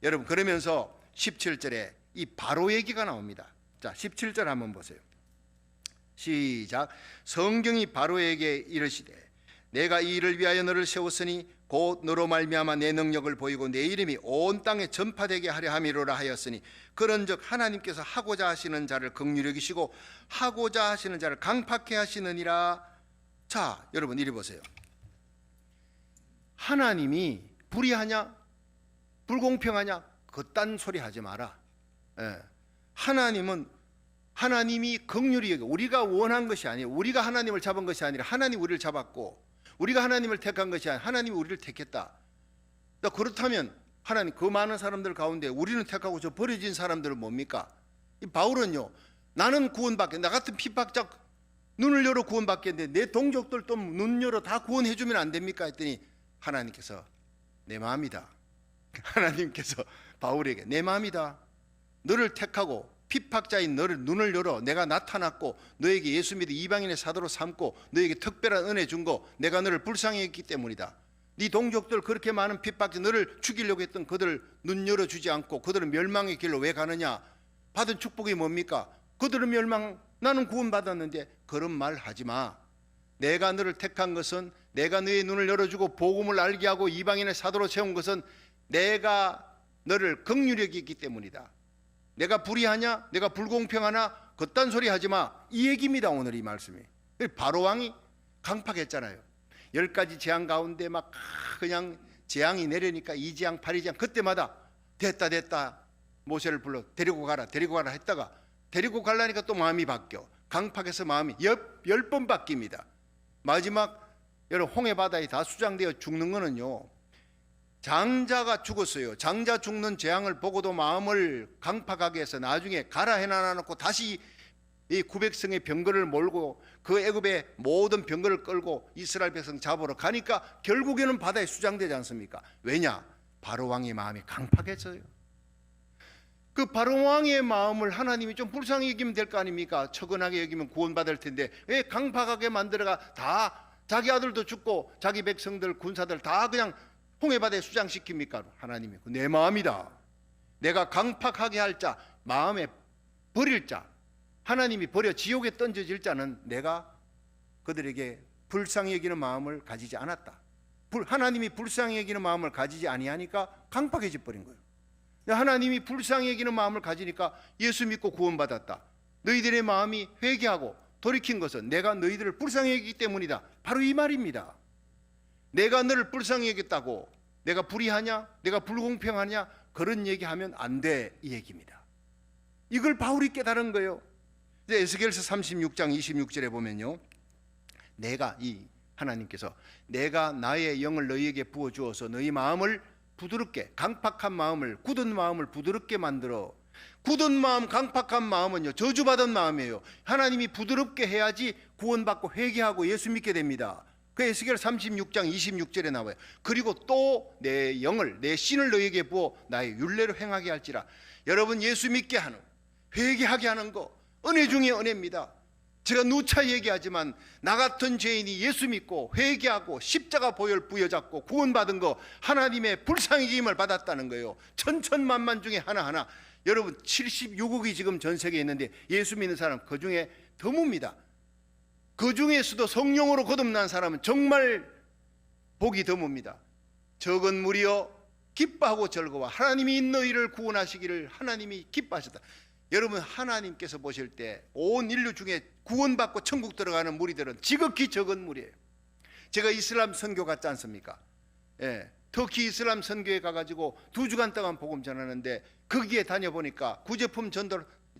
여러분 그러면서 17절에 이 바로 얘기가 나옵니다. 자, 17절 한번 보세요. 시작. 성경이 바로에게 이르시되 내가 이 일을 위하여 너를 세웠으니 곧 너로 말미암아 내 능력을 보이고 내 이름이 온 땅에 전파되게 하려 함이로라 하였으니 그런즉 하나님께서 하고자 하시는 자를 긍휼히 여기시고 하고자 하시는 자를 강팍해 하시느니라. 자, 여러분 이리 보세요. 하나님이 불의하냐 불공평하냐 그딴 소리 하지 마라. 하나님이 긍휼히 여겨 우리가 원한 것이 아니에요. 우리가 하나님을 잡은 것이 아니라 하나님 우리를 잡았고 우리가 하나님을 택한 것이 아니라 하나님이 우리를 택했다. 그렇다면 하나님 그 많은 사람들 가운데 우리는 택하고 저 버려진 사람들은 뭡니까? 이 바울은요 나는 구원받게 나 같은 핍박자 눈을 열어 구원받겠는데 내 동족들도 눈 열어 다 구원해 주면 안 됩니까? 했더니 하나님께서 내 마음이다. 하나님께서 바울에게 내 마음이다. 너를 택하고 핍박자인 너를 눈을 열어 내가 나타났고 너에게 예수 믿어 이방인의 사도로 삼고 너에게 특별한 은혜 준 거 내가 너를 불쌍히 했기 때문이다. 네 동족들 그렇게 많은 핍박자 너를 죽이려고 했던 그들을 눈 열어주지 않고 그들은 멸망의 길로 왜 가느냐? 받은 축복이 뭡니까? 그들은 나는 구원받았는데 그런 말 하지 마. 내가 너를 택한 것은, 내가 너의 눈을 열어주고 복음을 알게 하고 이방인의 사도로 세운 것은 내가 너를 긍휼히 여기기 때문이다. 내가 불의하냐, 내가 불공평하나 그딴 소리 하지 마. 이 얘기입니다. 오늘 이 말씀이. 바로왕이 강팍했잖아요. 10가지 재앙 가운데 막 그냥 재앙이 내려니까 2재앙 8재앙 그때마다 됐다 모세를 불러 데리고 가라 했다가 데리고 가려니까 또 마음이 바뀌어. 강팍해서 마음이 10번 바뀝니다. 마지막 여러분 홍해 바다에 다 수장되어 죽는 거는요, 장자가 죽었어요. 장자 죽는 재앙을 보고도 마음을 강팍하게 해서 나중에 가라 해놔놓고 다시 이 900성의 병거를 몰고 그 애굽의 모든 병거를 끌고 이스라엘 백성 잡으러 가니까 결국에는 바다에 수장되지 않습니까? 왜냐? 바로왕의 마음이 강팍해져요. 그 바로왕의 마음을 하나님이 좀 불쌍히 여기면 될 거 아닙니까? 처근하게 여기면 구원받을 텐데 왜 강팍하게 만들어가 다 자기 아들도 죽고 자기 백성들 군사들 다 그냥 홍해바다에 수장시킵니까? 하나님이 내 마음이다. 내가 강팍하게 할 자, 마음에 버릴 자, 하나님이 버려 지옥에 던져질 자는 내가 그들에게 불쌍히 여기는 마음을 가지지 않았다. 하나님이 불쌍히 여기는 마음을 가지지 아니하니까 강팍해져 버린 거예요. 하나님이 불쌍히 여기는 마음을 가지니까 예수 믿고 구원받았다. 너희들의 마음이 회개하고 돌이킨 것은 내가 너희들을 불쌍히 여기기 때문이다. 바로 이 말입니다. 내가 너를 불쌍히 여겼다고 내가 불의하냐, 내가 불공평하냐 그런 얘기하면 안 돼, 이 얘기입니다. 이걸 바울이 깨달은 거예요. 에스겔서 36장 26절에 보면요, 하나님께서 내가 나의 영을 너희에게 부어주어서 너희 마음을 부드럽게, 강팍한 마음을, 굳은 마음을 부드럽게 만들어. 굳은 마음, 강팍한 마음은요 저주받은 마음이에요. 하나님이 부드럽게 해야지 구원받고 회개하고 예수 믿게 됩니다. 그 에스겔 36장 26절에 나와요. 그리고 또 내 영을, 내 신을 너희에게 부어 나의 율례로 행하게 할지라. 여러분, 예수 믿게 하는, 회개하게 하는 거 은혜 중에 은혜입니다. 제가 누차 얘기하지만 나 같은 죄인이 예수 믿고 회개하고 십자가 보혈 부여잡고 구원받은 거 하나님의 불쌍히김을 받았다는 거예요. 천천만만 중에 하나하나. 여러분, 76억이 지금 전 세계에 있는데 예수 믿는 사람 그 중에 드뭅니다. 그 중에서도 성령으로 거듭난 사람은 정말 복이 드뭅니다. 적은 무리여 기뻐하고 즐거워 하나님이 너희를 구원하시기를 하나님이 기뻐하셨다. 여러분, 하나님께서 보실 때 온 인류 중에 구원받고 천국 들어가는 무리들은 지극히 적은 무리예요. 제가 이슬람 선교 갔지 않습니까? 터키 이슬람 선교에 가가지고 2주간 동안 복음 전하는데 거기에 다녀보니까 구제품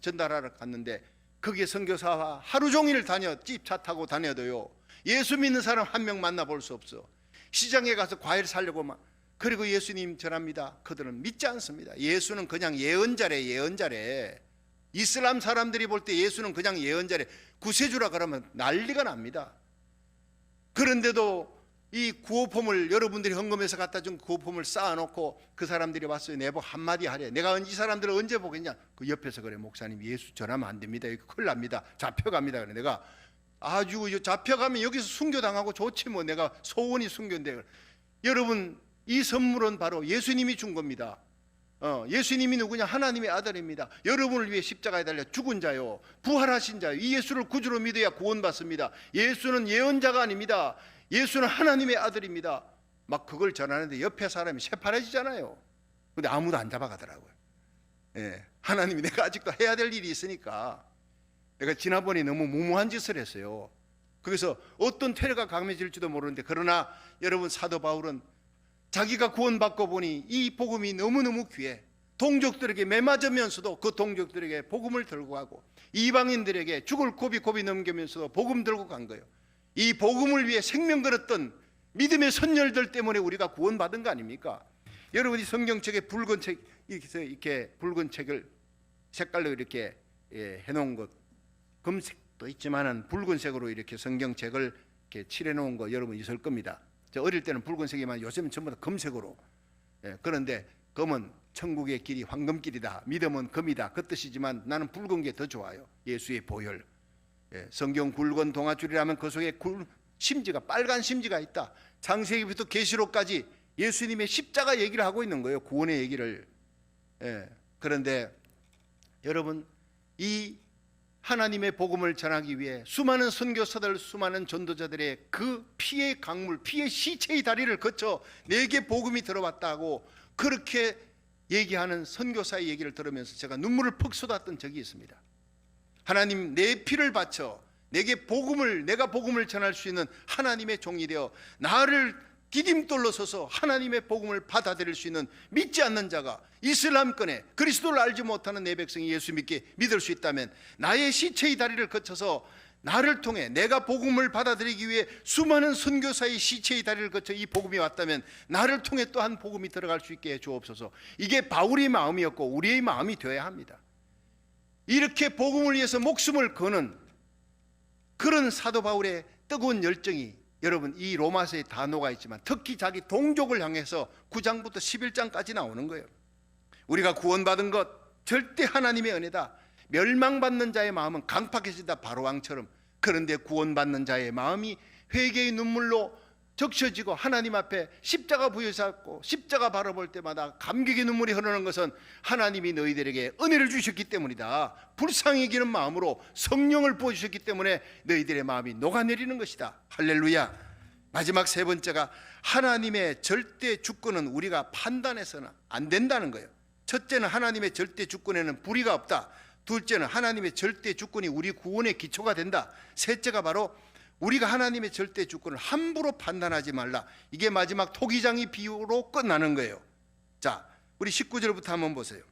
전달하러 갔는데 거기에 선교사와 하루 종일 차 타고 다녀도요 예수 믿는 사람 한 명 만나볼 수 없어. 시장에 가서 과일 사려고 막 그리고 예수님 전합니다. 그들은 믿지 않습니다. 예수는 그냥 예언자래. 이슬람 사람들이 볼 때 예수는 그냥 예언자래. 구세주라 그러면 난리가 납니다. 그런데도 이 구호품을 여러분들이 헌금해서 갖다 준 구호품을 쌓아놓고 그 사람들이 왔어요. 내 복 한마디 하래. 내가 이 사람들을 언제 보겠냐. 그 옆에서 그래, 목사님 예수 전하면 안 됩니다. 이거 큰일 납니다. 잡혀갑니다. 그래. 내가 아주 잡혀가면 여기서 순교당하고 좋지 뭐. 내가 소원이 순교인데. 여러분, 이 선물은 바로 예수님이 준 겁니다. 예수님이 누구냐? 하나님의 아들입니다. 여러분을 위해 십자가에 달려 죽은 자요, 부활하신 자요, 이 예수를 구주로 믿어야 구원받습니다. 예수는 예언자가 아닙니다. 예수는 하나님의 아들입니다. 막 그걸 전하는데 옆에 사람이 새파래지잖아요. 근데 아무도 안 잡아가더라고요. 하나님이 내가 아직도 해야 될 일이 있으니까. 내가 지난번에 너무 무모한 짓을 했어요. 그래서 어떤 테러가 강해질지도 모르는데, 그러나 여러분, 사도 바울은 자기가 구원받고 보니 이 복음이 너무너무 귀해. 동족들에게 매맞으면서도 그 동족들에게 복음을 들고 가고, 이방인들에게 죽을 고비 넘기면서도 복음 들고 간 거예요. 이 복음을 위해 생명 걸었던 믿음의 선열들 때문에 우리가 구원받은 거 아닙니까? 여러분이 성경책에 붉은 책, 이렇게 붉은 책을 색깔로 이렇게 해놓은 것, 금색도 있지만은 붉은색으로 이렇게 성경책을 이렇게 칠해놓은 거 여러분 있을 겁니다. 저 어릴 때는 붉은색이만 요즘은 전부 다 금색으로. 그런데 금은 천국의 길이 황금길이다, 믿음은 금이다, 그 뜻이지만 나는 붉은 게 더 좋아요. 예수의 보혈. 성경 굵은 동아줄이라면 그 속에 심지가, 빨간 심지가 있다. 창세기부터 계시록까지 예수님의 십자가 얘기를 하고 있는 거예요. 구원의 얘기를. 그런데 여러분, 이 하나님의 복음을 전하기 위해 수많은 선교사들, 수많은 전도자들의 그 피의 강물, 피의 시체의 다리를 거쳐 내게 복음이 들어왔다고 그렇게 얘기하는 선교사의 얘기를 들으면서 제가 눈물을 퍽 쏟았던 적이 있습니다. 하나님, 내 피를 바쳐 내가 복음을 전할 수 있는 하나님의 종이 되어 나를 디딤돌로 서서 하나님의 복음을 받아들일 수 있는 믿지 않는 자가 이슬람권에 그리스도를 알지 못하는 내 백성이 예수 믿을 수 있다면, 나의 시체의 다리를 거쳐서 나를 통해 내가 복음을 받아들이기 위해 수많은 선교사의 시체의 다리를 거쳐 이 복음이 왔다면 나를 통해 또한 복음이 들어갈 수 있게 해 주옵소서. 이게 바울의 마음이었고 우리의 마음이 되어야 합니다. 이렇게 복음을 위해서 목숨을 거는 그런 사도 바울의 뜨거운 열정이 여러분 이 로마서에 다 녹아있지만 특히 자기 동족을 향해서 9장부터 11장까지 나오는 거예요. 우리가 구원받은 것 절대 하나님의 은혜다. 멸망받는 자의 마음은 강팍해진다, 바로왕처럼. 그런데 구원받는 자의 마음이 회개의 눈물로 적셔지고 하나님 앞에 십자가 부여잡고 십자가 바라볼 때마다 감격의 눈물이 흐르는 것은 하나님이 너희들에게 은혜를 주셨기 때문이다. 불쌍히 여기는 마음으로 성령을 부어주셨기 때문에 너희들의 마음이 녹아내리는 것이다. 할렐루야. 마지막 세 번째가 하나님의 절대 주권은 우리가 판단해서는 안 된다는 거예요. 첫째는 하나님의 절대 주권에는 불의가 없다. 둘째는 하나님의 절대 주권이 우리 구원의 기초가 된다. 셋째가 바로 우리가 하나님의 절대 주권을 함부로 판단하지 말라. 이게 마지막 토기장의 비유로 끝나는 거예요. 자, 우리 19절부터 한번 보세요.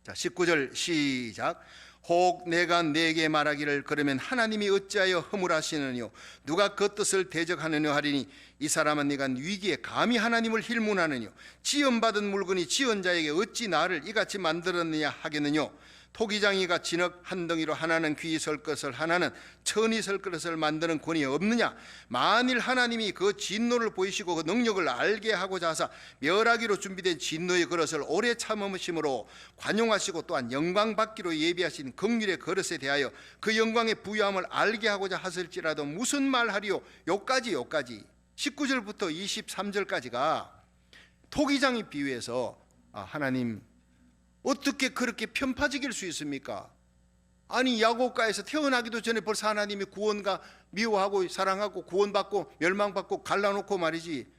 자, 19절 시작. 혹 내가 내게 말하기를 그러면 하나님이 어찌하여 허물하시느뇨 누가 그 뜻을 대적하느뇨 하리니 이 사람은 네가 위기에 감히 하나님을 힐문하느뇨 지연받은 물건이 지은 자에게 어찌 나를 이같이 만들었느냐 하겠느뇨 토기장이가 진흙 한 덩이로 하나는 귀히 설 것을 하나는 천이 설 것을 만드는 권위 없느냐. 만일 하나님이 그 진노를 보이시고 그 능력을 알게 하고자 하사 멸하기로 준비된 진노의 그릇을 오래 참으심으로 관용하시고 또한 영광 받기로 예비하신 긍휼의 그릇에 대하여 그 영광의 부유함을 알게 하고자 하실지라도 무슨 말하리요. 요까지 19절부터 23절까지가 토기장이 비유해서 하나님 어떻게 그렇게 편파적일 수 있습니까? 아니 야곱가에서 태어나기도 전에 벌써 하나님이 구원과 미워하고 사랑하고 구원받고 멸망받고 갈라놓고 말이지.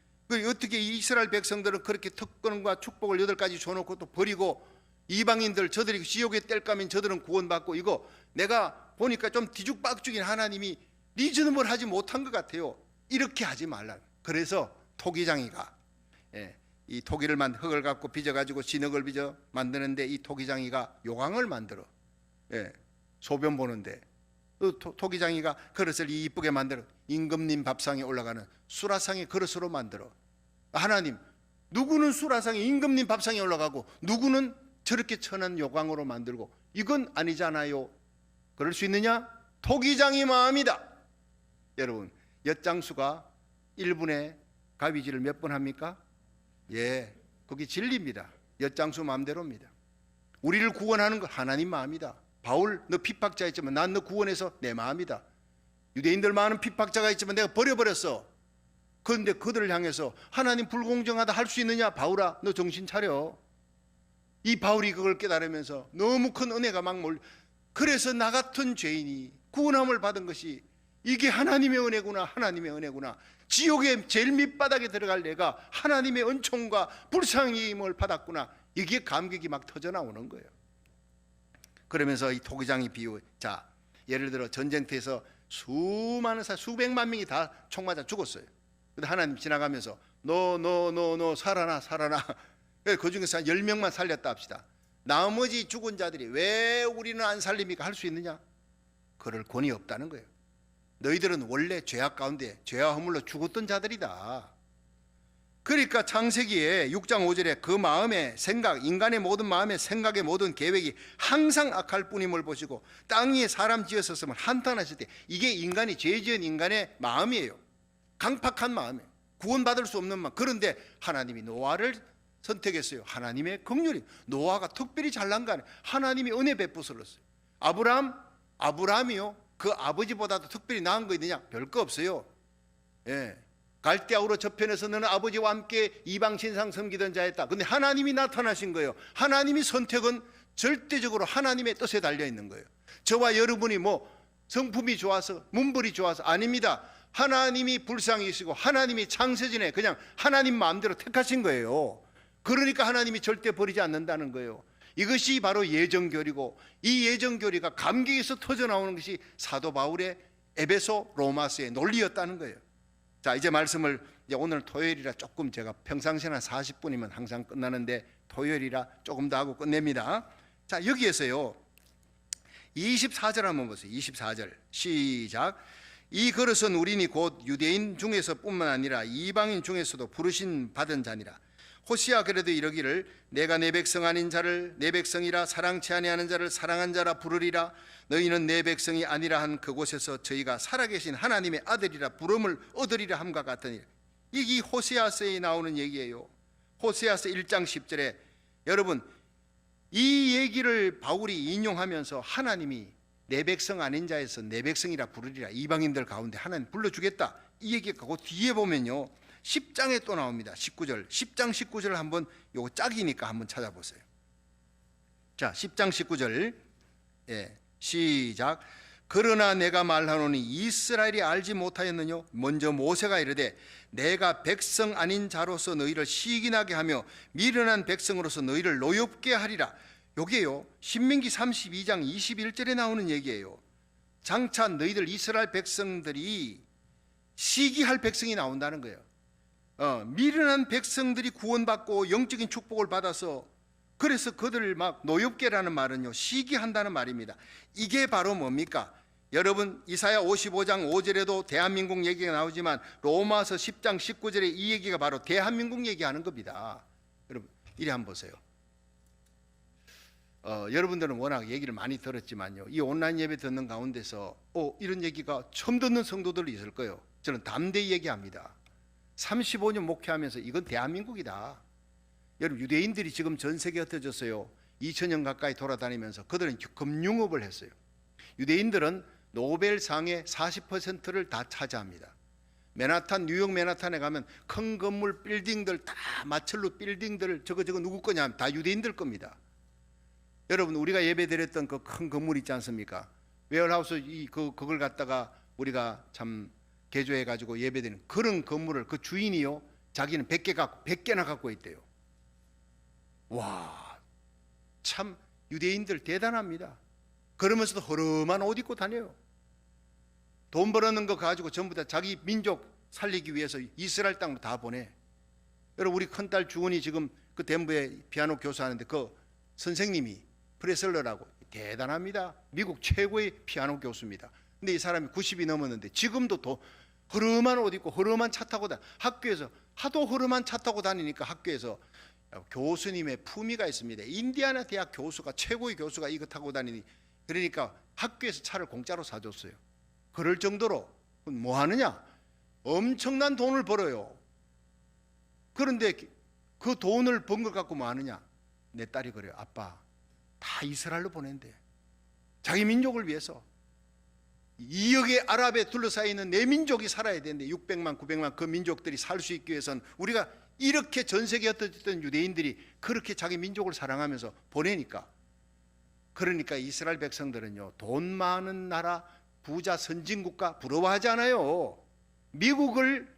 어떻게 이스라엘 백성들은 그렇게 특권과 축복을 8가지 줘놓고 또 버리고 이방인들 저들이 지옥에 뗄까면 저들은 구원받고. 이거 내가 보니까 좀 뒤죽박죽인 하나님이 리즈너블 하지 못한 것 같아요. 이렇게 하지 말라. 그래서 토기장이가 이 토기를 흙을 갖고 빚어가지고 진흙을 빚어 만드는데 이 토기장이가 요강을 만들어. 소변 보는데 토기장이가 그릇을 이쁘게 만들어 임금님 밥상에 올라가는 수라상의 그릇으로 만들어. 하나님, 누구는 수라상에 임금님 밥상에 올라가고 누구는 저렇게 천한 요강으로 만들고 이건 아니잖아요. 그럴 수 있느냐? 토기장이 마음이다. 여러분, 엿장수가 1분에 가위질을 몇 번 합니까? 그게 진리입니다. 엿장수 마음대로입니다. 우리를 구원하는 건 하나님 마음이다. 바울, 너 핍박자 있지만 난 너 구원해서 내 마음이다. 유대인들 많은 핍박자가 있지만 내가 버려버렸어. 그런데 그들을 향해서 하나님 불공정하다 할 수 있느냐? 바울아, 너 정신 차려. 이 바울이 그걸 깨달으면서 너무 큰 은혜가 막 그래서 나 같은 죄인이 구원함을 받은 것이 이게 하나님의 은혜구나. 하나님의 은혜구나. 지옥의 제일 밑바닥에 들어갈 내가 하나님의 은총과 불쌍힘을 받았구나. 이게 감격이 막 터져 나오는 거예요. 그러면서 이 토기장이 비유. 자, 예를 들어 전쟁터에서 수많은 수백만 명이 다 총 맞아 죽었어요. 근데 하나님 지나가면서 너 살아나. 그 중에서 한 10명만 살렸다 합시다. 나머지 죽은 자들이 왜 우리는 안 살립니까? 할 수 있느냐? 그럴 권위 없다는 거예요. 너희들은 원래 죄악 가운데 죄와 허물로 죽었던 자들이다. 그러니까 창세기에 6장 5절에 그 마음의 생각, 인간의 모든 마음의 생각의 모든 계획이 항상 악할 뿐임을 보시고 땅 위에 사람 지었었으면 한탄하실 때 이게 인간이 죄 지은 인간의 마음이에요. 강팍한 마음이에요. 구원받을 수 없는 마음. 그런데 하나님이 노아를 선택했어요. 하나님의 긍휼이. 노아가 특별히 잘난 거 아니에요. 하나님이 은혜 베푸셨어요. 아브라함이요. 그 아버지보다도 특별히 나은 거 있느냐? 별거 없어요. 갈대아우로 저편에서 너는 아버지와 함께 이방 신상 섬기던 자였다. 근데 하나님이 나타나신 거예요. 하나님이 선택은 절대적으로 하나님의 뜻에 달려 있는 거예요. 저와 여러분이 뭐 성품이 좋아서 문벌이 좋아서 아닙니다. 하나님이 불쌍히시고 하나님이 창세전에 그냥 하나님 마음대로 택하신 거예요. 그러니까 하나님이 절대 버리지 않는다는 거예요. 이것이 바로 예정교리고, 이 예정교리가 감격에서 터져나오는 것이 사도 바울의 에베소 로마서의 논리였다는 거예요. 자, 이제 말씀을, 이제 오늘 토요일이라 조금, 제가 평상시나 40분이면 항상 끝나는데 토요일이라 조금 더 하고 끝냅니다. 자, 여기에서요 24절 한번 보세요. 24절 시작. 이 그릇은 우리니 곧 유대인 중에서 뿐만 아니라 이방인 중에서도 부르신 받은 자니라. 호시아 그래도 이러기를 내가 내 백성 아닌 자를 내 백성이라, 사랑치 아니하는 자를 사랑한 자라 부르리라. 너희는 내 백성이 아니라 한 그곳에서 저희가 살아계신 하나님의 아들이라 부름을 얻으리라 함과 같으니. 이게 호세아서에 나오는 얘기예요. 호세아서 1장 10절에 여러분 이 얘기를 바울이 인용하면서 하나님이 내 백성 아닌 자에서 내 백성이라 부르리라, 이방인들 가운데 하나님 불러주겠다, 이 얘기가 그 뒤에 보면요 10장에 또 나옵니다. 19절 10장 19절 한번, 요거 짝이니까 한번 찾아보세요. 자, 10장 19절 시작. 그러나 내가 말하노니 이스라엘이 알지 못하였느뇨. 먼저 모세가 이르되 내가 백성 아닌 자로서 너희를 시기나게 하며 미련한 백성으로서 너희를 노엽게 하리라. 요게요 신명기 32장 21절에 나오는 얘기예요. 장차 너희들 이스라엘 백성들이 시기할 백성이 나온다는 거예요. 미련한 백성들이 구원받고 영적인 축복을 받아서, 그래서 그들을 막 노엽게라는 말은요 시기한다는 말입니다. 이게 바로 뭡니까? 여러분 이사야 55장 5절에도 대한민국 얘기가 나오지만 로마서 10장 19절에 이 얘기가 바로 대한민국 얘기하는 겁니다. 여러분 이리 한번 보세요. 여러분들은 워낙 얘기를 많이 들었지만요, 이 온라인 예배 듣는 가운데서 이런 얘기가 처음 듣는 성도들이 있을 거예요. 저는 담대히 얘기합니다. 35년 목회하면서 이건 대한민국이다. 여러분 유대인들이 지금 전 세계에 흩어졌어요. 2000년 가까이 돌아다니면서 그들은 금융업을 했어요. 유대인들은 노벨상의 40%를 다 차지합니다. 맨하탄, 뉴욕 맨하탄에 가면 큰 건물 빌딩들 다 마철로 빌딩들, 저거 누구 거냐 하면 다 유대인들 겁니다. 여러분 우리가 예배드렸던 그 큰 건물 있지 않습니까? 웨어하우스 그걸 갖다가 우리가 참 개조해 가지고 예배드리는 그런 건물을 그 주인이요 자기는 100개나 갖고 있대요. 와, 참 유대인들 대단합니다. 그러면서도 허름한 옷 입고 다녀요. 돈 벌어는 거 가지고 전부 다 자기 민족 살리기 위해서 이스라엘 땅으로 다 보내. 여러분 우리 큰딸 주은이 지금 그 덴버에 피아노 교수하는데 그 선생님이 프레슬러라고 대단합니다. 미국 최고의 피아노 교수입니다. 근데 이 사람이 90이 넘었는데 지금도 더 허름한 옷 입고 허름한 차 타고 학교에서 하도 허름한 차 타고 다니니까 학교에서 교수님의 품위가 있습니다. 인디아나 대학 교수가, 최고의 교수가 이거 타고 다니니, 그러니까 학교에서 차를 공짜로 사줬어요. 그럴 정도로 뭐 하느냐? 엄청난 돈을 벌어요. 그런데 그 돈을 번 걸 갖고 뭐 하느냐? 내 딸이 그래요. 아빠, 다 이스라엘로 보낸대. 자기 민족을 위해서. 2억의 아랍에 둘러싸여 있는 내 민족이 살아야 되는데 600만, 900만 그 민족들이 살 수 있기 위해서는 우리가 이렇게 전 세계에 흩어졌던 유대인들이 그렇게 자기 민족을 사랑하면서 보내니까, 그러니까 이스라엘 백성들은요 돈 많은 나라, 부자 선진국가 부러워하지 않아요. 미국을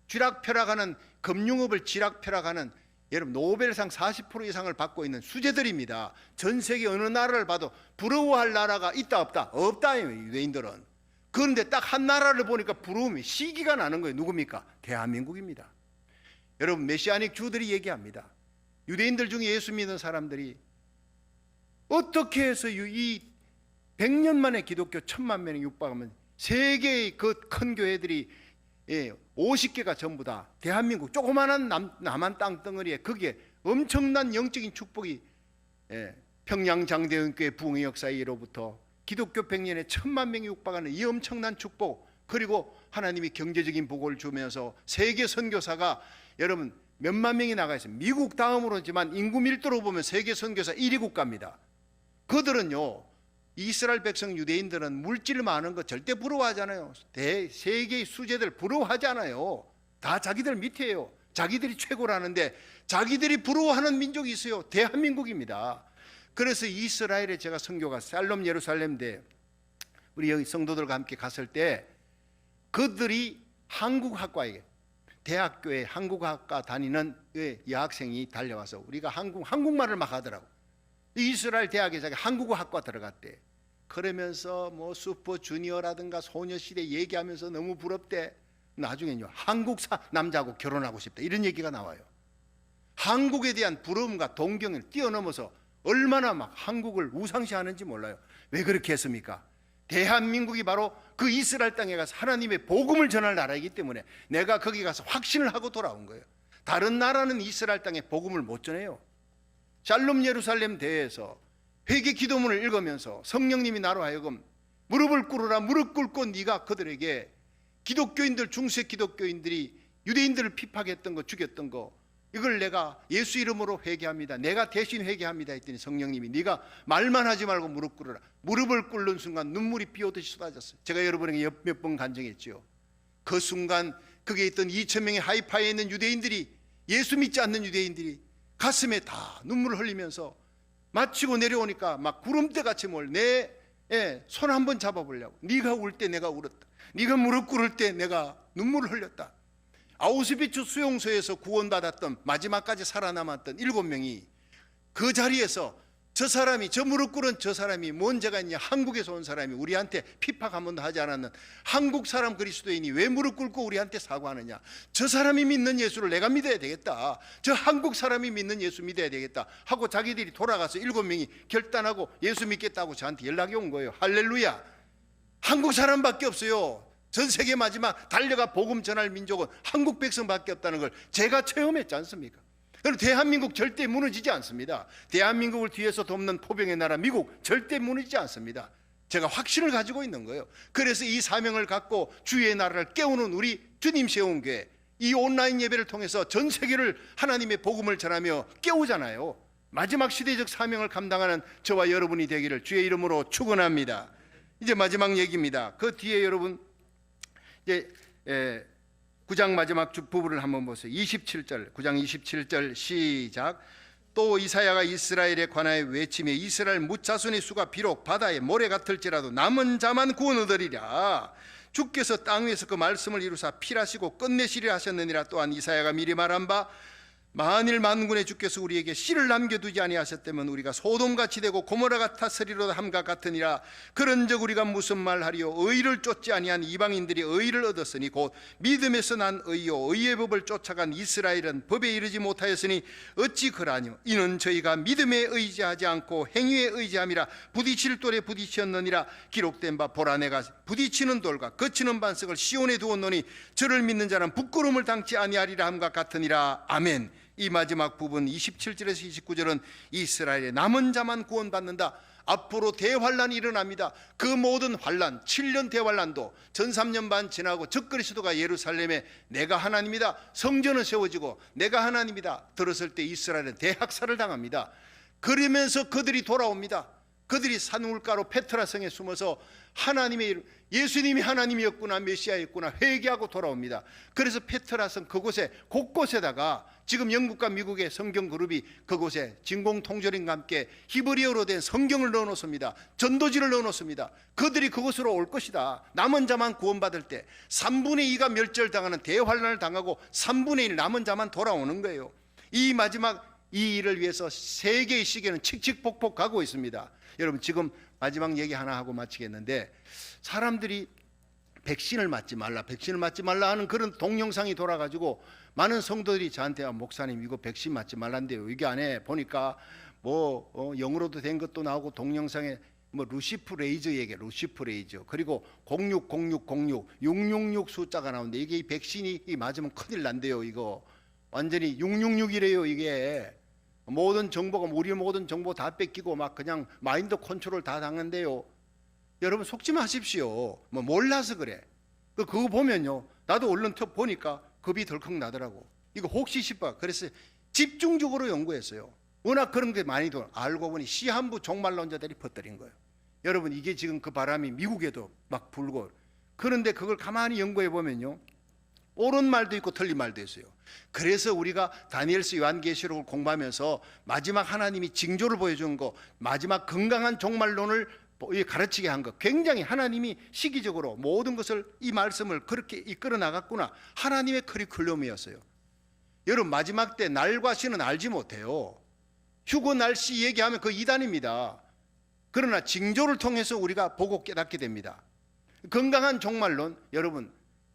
쥐락펴락하는, 금융업을 쥐락펴락하는, 여러분 노벨상 40% 이상을 받고 있는 수재들입니다. 전 세계 어느 나라를 봐도 부러워할 나라가 있다 없다? 없다요 유대인들은. 그런데 딱 한 나라를 보니까 부러움이, 시기가 나는 거예요. 누굽니까? 대한민국입니다. 여러분 메시아닉 주들이 얘기합니다. 유대인들 중에 예수 믿는 사람들이 어떻게 해서 이 100년 만에 기독교 1000만 명이 육박하면 세계의 그 큰 교회들이 50개가 전부 다 대한민국 조그마한 남한 땅덩어리에 거기에 엄청난 영적인 축복이, 평양장대원교회 부흥의 역사로부터 기독교 100년에 1000만 명이 육박하는 이 엄청난 축복, 그리고 하나님이 경제적인 복을 주면서 세계 선교사가 여러분 몇만 명이 나가 있어요. 미국 다음으로지만 인구 밀도로 보면 세계 선교사 1위 국가입니다. 그들은요 이스라엘 백성 유대인들은 물질 많은 거 절대 부러워하잖아요. 세계의 수재들 부러워하잖아요. 다 자기들 밑에요. 자기들이 최고라는데 자기들이 부러워하는 민족이 있어요. 대한민국입니다. 그래서 이스라엘에 제가 선교가 샬롬 예루살렘 대 우리 여기 성도들과 함께 갔을 때 그들이 한국학과에 대학교에 한국학과 다니는 여학생이 달려와서 우리가 한국말을 막 하더라고. 이스라엘 대학에 자기 한국어학과 들어갔대. 그러면서 뭐 슈퍼주니어라든가 소녀시대 얘기하면서 너무 부럽대. 나중에는요 한국 남자하고 결혼하고 싶다 이런 얘기가 나와요. 한국에 대한 부러움과 동경을 뛰어넘어서 얼마나 막 한국을 우상시하는지 몰라요. 왜 그렇게 했습니까? 대한민국이 바로 그 이스라엘 땅에 가서 하나님의 복음을 전할 나라이기 때문에 내가 거기 가서 확신을 하고 돌아온 거예요. 다른 나라는 이스라엘 땅에 복음을 못 전해요. 샬롬 예루살렘 대회에서 회개 기도문을 읽으면서 성령님이 나로 하여금 무릎을 꿇으라 무릎 꿇고 네가 그들에게 기독교인들 중세 기독교인들이 유대인들을 핍박했던 거 죽였던 거 이걸 내가 예수 이름으로 회개합니다. 내가 대신 회개합니다 했더니 성령님이 네가 말만 하지 말고 무릎 꿇으라. 무릎을 꿇는 순간 눈물이 비오듯이 쏟아졌어요. 제가 여러분에게 몇 번 간증했죠. 그 순간 거기에 있던 2,000명의 하이파이에 있는 유대인들이 예수 믿지 않는 유대인들이 가슴에 다 눈물을 흘리면서 마치고 내려오니까 막 구름대같이 내 손 한번 잡아보려고. 네가 울 때 내가 울었다. 네가 무릎 꿇을 때 내가 눈물을 흘렸다. 아우슈비츠 수용소에서 구원받았던 마지막까지 살아남았던 7명이 그 자리에서 저 무릎 꿇은 저 사람이 뭔 죄가 있냐, 한국에서 온 사람이 우리한테 핍박 한 번도 하지 않았는 한국 사람 그리스도인이 왜 무릎 꿇고 우리한테 사과하느냐, 저 사람이 믿는 예수를 내가 믿어야 되겠다, 저 한국 사람이 믿는 예수 믿어야 되겠다 하고 자기들이 돌아가서 7명이 결단하고 예수 믿겠다고 저한테 연락이 온 거예요. 할렐루야. 한국 사람밖에 없어요. 전 세계 마지막 달려가 복음 전할 민족은 한국 백성밖에 없다는 걸 제가 체험했지 않습니까? 그럼 대한민국 절대 무너지지 않습니다. 대한민국을 뒤에서 돕는 포병의 나라 미국 절대 무너지지 않습니다. 제가 확신을 가지고 있는 거예요. 그래서 이 사명을 갖고 주의 나라를 깨우는 우리 주님 세운 교회, 이 온라인 예배를 통해서 전 세계를 하나님의 복음을 전하며 깨우잖아요. 마지막 시대적 사명을 감당하는 저와 여러분이 되기를 주의 이름으로 축원합니다. 이제 마지막 얘기입니다. 그 뒤에 여러분 이제 9장 마지막 부분을 한번 보세요. 27절, 9장 27절 시작. 또 이사야가 이스라엘에 관하여 외치며 이스라엘 뭇자손의 수가 비록 바다의 모래 같을지라도 남은 자만 구원 얻으리라. 주께서 땅 위에서 그 말씀을 이루사 필하시고 끝내시리라 하셨느니라. 또한 이사야가 미리 말한 바 만일 만군의 주께서 우리에게 씨를 남겨두지 아니하셨다면 우리가 소돔같이 되고 고모라 같았으리로다 함과 같으니라. 그런즉 우리가 무슨 말하리요? 의를 쫓지 아니한 이방인들이 의를 얻었으니 곧 믿음에서 난 의요 의의 법을 쫓아간 이스라엘은 법에 이르지 못하였으니 어찌 그러하뇨? 이는 저희가 믿음에 의지하지 않고 행위에 의지함이라. 부딪힐 돌에 부딪혔느니라. 기록된 바 보라 내가 부딪히는 돌과 거치는 반석을 시온에 두었노니 저를 믿는 자는 부끄러움을 당치 아니하리라 함과 같으니라. 아멘. 이 마지막 부분 27절에서 29절은 이스라엘의 남은 자만 구원받는다. 앞으로 대환란이 일어납니다. 그 모든 환란, 7년 대환란도 전 3년 반 지나고 적그리스도가 예루살렘에 내가 하나님이다, 성전은 세워지고 내가 하나님이다 들었을 때 이스라엘은 대학살을 당합니다. 그러면서 그들이 돌아옵니다. 그들이 산울가로 페트라성에 숨어서 하나님의 예수님이 하나님이었구나, 메시아였구나 회개하고 돌아옵니다. 그래서 페트라성 그곳에 곳곳에다가 지금 영국과 미국의 성경 그룹이 그곳에 진공통조림과 함께 히브리어로 된 성경을 넣어놓습니다. 전도지를 넣어놓습니다. 그들이 그곳으로 올 것이다. 남은 자만 구원받을 때 3분의 2가 멸절당하는 대환란을 당하고 3분의 1 남은 자만 돌아오는 거예요. 이 마지막 이 일을 위해서 세계의 시계는 칙칙폭폭 가고 있습니다. 여러분 지금 마지막 얘기 하나 하고 마치겠는데, 사람들이 백신을 맞지 말라 하는 그런 동영상이 돌아가지고 많은 성도들이 저한테 목사님 이거 백신 맞지 말란데요. 이게 안에 보니까 영어로도 된 것도 나오고 동영상에 루시프레이저 얘기, 루시프레이저 그리고 060606 666 숫자가 나오는데 이게 이 백신이 맞으면 큰일 난대요. 이거 완전히 666이래요. 이게 모든 정보가 우리 모든 정보 다 뺏기고 막 그냥 마인드 컨트롤 다 당한대요. 여러분 속지 마십시오. 몰라서 그래. 그거 보면요, 나도 얼른 보니까 겁이 덜컥 나더라고. 이거 혹시 싶어. 그래서 집중적으로 연구했어요. 워낙 그런 게 많이 알고 보니 시한부 종말론자들이 퍼뜨린 거예요. 여러분 이게 지금 그 바람이 미국에도 막 불고, 그런데 그걸 가만히 연구해 보면요, 옳은 말도 있고 틀린 말도 있어요. 그래서 우리가 다니엘서 요한계시록을 공부하면서 마지막 하나님이 징조를 보여주는 거, 마지막 건강한 종말론을 가르치게 한 거, 굉장히 하나님이 시기적으로 모든 것을, 이 말씀을 그렇게 이끌어 나갔구나, 하나님의 커리큘럼이었어요. 여러분, 마지막 때 날과 시는 알지 못해요. 휴거 날씨 얘기하면 그 이단입니다. 그러나 징조를 통해서 우리가 보고 깨닫게 됩니다. 건강한 종말론, 여러분,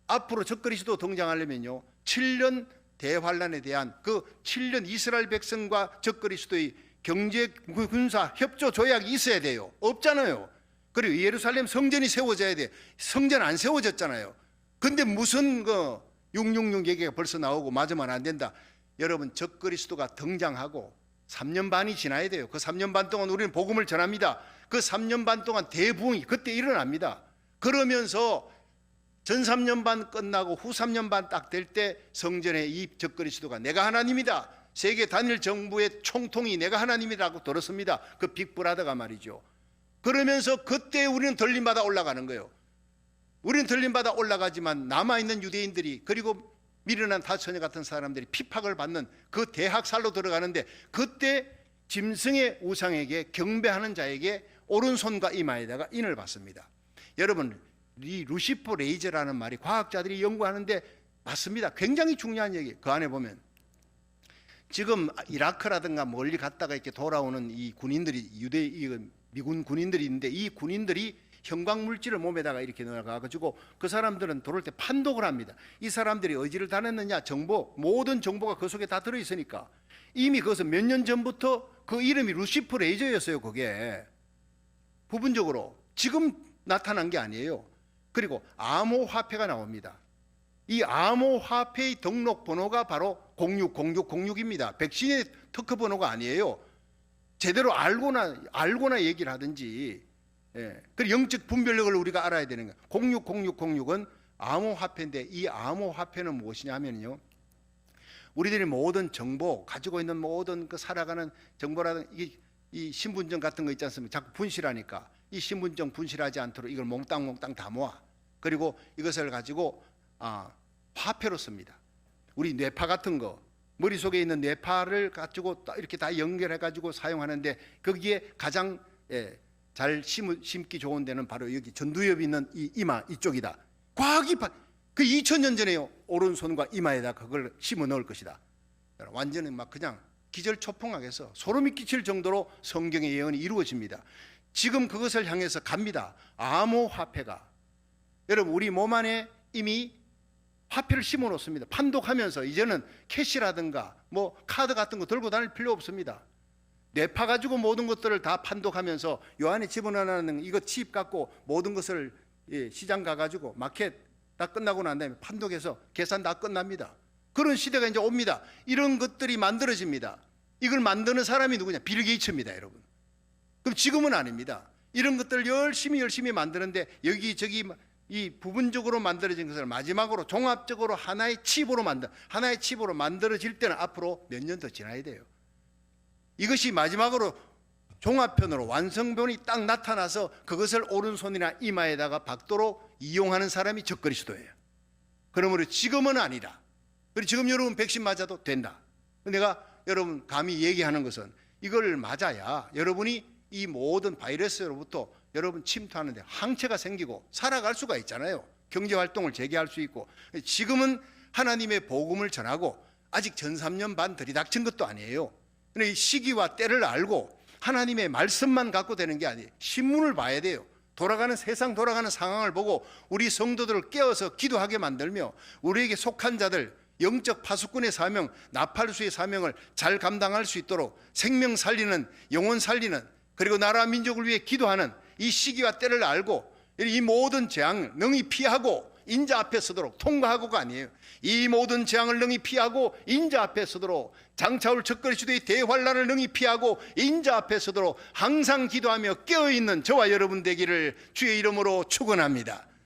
앞으로 적그리스도 등장하려면요, 7년 대환란에 대한 그 7년 이스라엘 백성과 적그리스도의 경제 군사 협조 조약이 있어야 돼요. 없잖아요. 그리고 예루살렘 성전이 세워져야 돼. 성전 안 세워졌잖아요. 근데 무슨 666 얘기가 벌써 나오고 맞으면 안 된다. 여러분, 적그리스도가 등장하고 3년 반이 지나야 돼요. 그 3년 반 동안 우리는 복음을 전합니다. 그 3년 반 동안 대부흥이 그때 일어납니다. 그러면서 전 3년 반 끝나고 후 3년 반 딱 될 때 성전에 이 적그리스도가 내가 하나님이다, 세계 단일 정부의 총통이 내가 하나님이라고 들었습니다. 그 빅브라더가 말이죠. 그러면서 그때 우리는 들림받아 올라가는 거예요. 우리는 들림받아 올라가지만 남아있는 유대인들이, 그리고 미련한 다처녀 같은 사람들이 핍박을 받는 그 대학살로 들어가는데, 그때 짐승의 우상에게 경배하는 자에게 오른손과 이마에다가 인을 받습니다. 여러분, 이 루시퍼 레이저라는 말이 과학자들이 연구하는데 맞습니다. 굉장히 중요한 얘기. 그 안에 보면 지금 이라크라든가 멀리 갔다가 이렇게 돌아오는 이 군인들이, 미군 군인들이 있는데, 이 군인들이 형광물질을 몸에다가 이렇게 넣어가지고 그 사람들은 돌을 때 판독을 합니다. 이 사람들이 어디를 다녔느냐, 정보, 모든 정보가 그 속에 다 들어있으니까 이미 거기서 몇 년 전부터 그 이름이 루시퍼 레이저였어요. 그게 부분적으로 지금 나타난 게 아니에요. 그리고 암호화폐가 나옵니다. 이 암호화폐의 등록 번호가 바로 060606입니다. 백신의 특허 번호가 아니에요. 제대로 알고나 얘기를 하든지. 그리고 영적 분별력을 우리가 알아야 되는 거예요. 060606은 암호화폐인데, 이 암호화폐는 무엇이냐 하면요, 우리들이 모든 정보, 가지고 있는 모든 그 살아가는 정보라든 이 신분증 같은 거 있지 않습니까? 자꾸 분실하니까 이 신분증 분실하지 않도록 이걸 몽땅 다 모아, 그리고 이것을 가지고 화폐로 씁니다. 우리 뇌파 같은 거, 머릿속에 있는 뇌파를 가지고 이렇게 다 연결해 가지고 사용하는데, 거기에 가장 잘 심기 좋은 데는 바로 여기 전두엽이 있는 이 이마 이쪽이다. 과학이 그 2000년 전에요, 오른손과 이마에다 그걸 심어 넣을 것이다. 완전히 막 그냥 기절초풍하게서 소름이 끼칠 정도로 성경의 예언이 이루어집니다. 지금 그것을 향해서 갑니다. 암호화폐가. 여러분, 우리 몸 안에 이미 화폐를 심어 놓습니다. 판독하면서 이제는 캐시라든가 뭐 카드 같은 거 들고 다닐 필요 없습니다. 뇌파 가지고 모든 것들을 다 판독하면서 요 안에 집어넣는 이거 칩 갖고 모든 것을 시장 가가지고 마켓 다 끝나고 난 다음에 판독해서 계산 다 끝납니다. 그런 시대가 이제 옵니다. 이런 것들이 만들어집니다. 이걸 만드는 사람이 누구냐? 빌 게이츠입니다, 여러분. 그럼 지금은 아닙니다. 이런 것들을 열심히 만드는데, 여기저기 이 부분적으로 만들어진 것을 마지막으로 종합적으로 하나의 칩으로 만들어질 때는 앞으로 몇 년 더 지나야 돼요. 이것이 마지막으로 종합편으로 완성본이 딱 나타나서 그것을 오른손이나 이마에다가 박도록 이용하는 사람이 적그리스도예요. 그러므로 지금은 아니다. 그리고 지금 여러분 백신 맞아도 된다. 내가 여러분 감히 얘기하는 것은, 이걸 맞아야 여러분이 이 모든 바이러스로부터 여러분 침투하는데 항체가 생기고 살아갈 수가 있잖아요. 경제활동을 재개할 수 있고. 지금은 하나님의 복음을 전하고 아직 전 3년 반 들이닥친 것도 아니에요. 근데 이 시기와 때를 알고 하나님의 말씀만 갖고 되는 게 아니에요. 신문을 봐야 돼요. 세상 돌아가는 상황을 보고 우리 성도들을 깨워서 기도하게 만들며, 우리에게 속한 자들 영적 파수꾼의 사명, 나팔수의 사명을 잘 감당할 수 있도록 생명 살리는, 영혼 살리는, 그리고 나라 민족을 위해 기도하는 이 시기와 때를 알고 이 모든 재앙을 능히 피하고 인자 앞에 서도록, 통과하고가 아니에요. 이 모든 재앙을 능히 피하고 인자 앞에 서도록, 장차올 적그리스도의 대환란을 능히 피하고 인자 앞에 서도록 항상 기도하며 깨어있는 저와 여러분 되기를 주의 이름으로 축원합니다.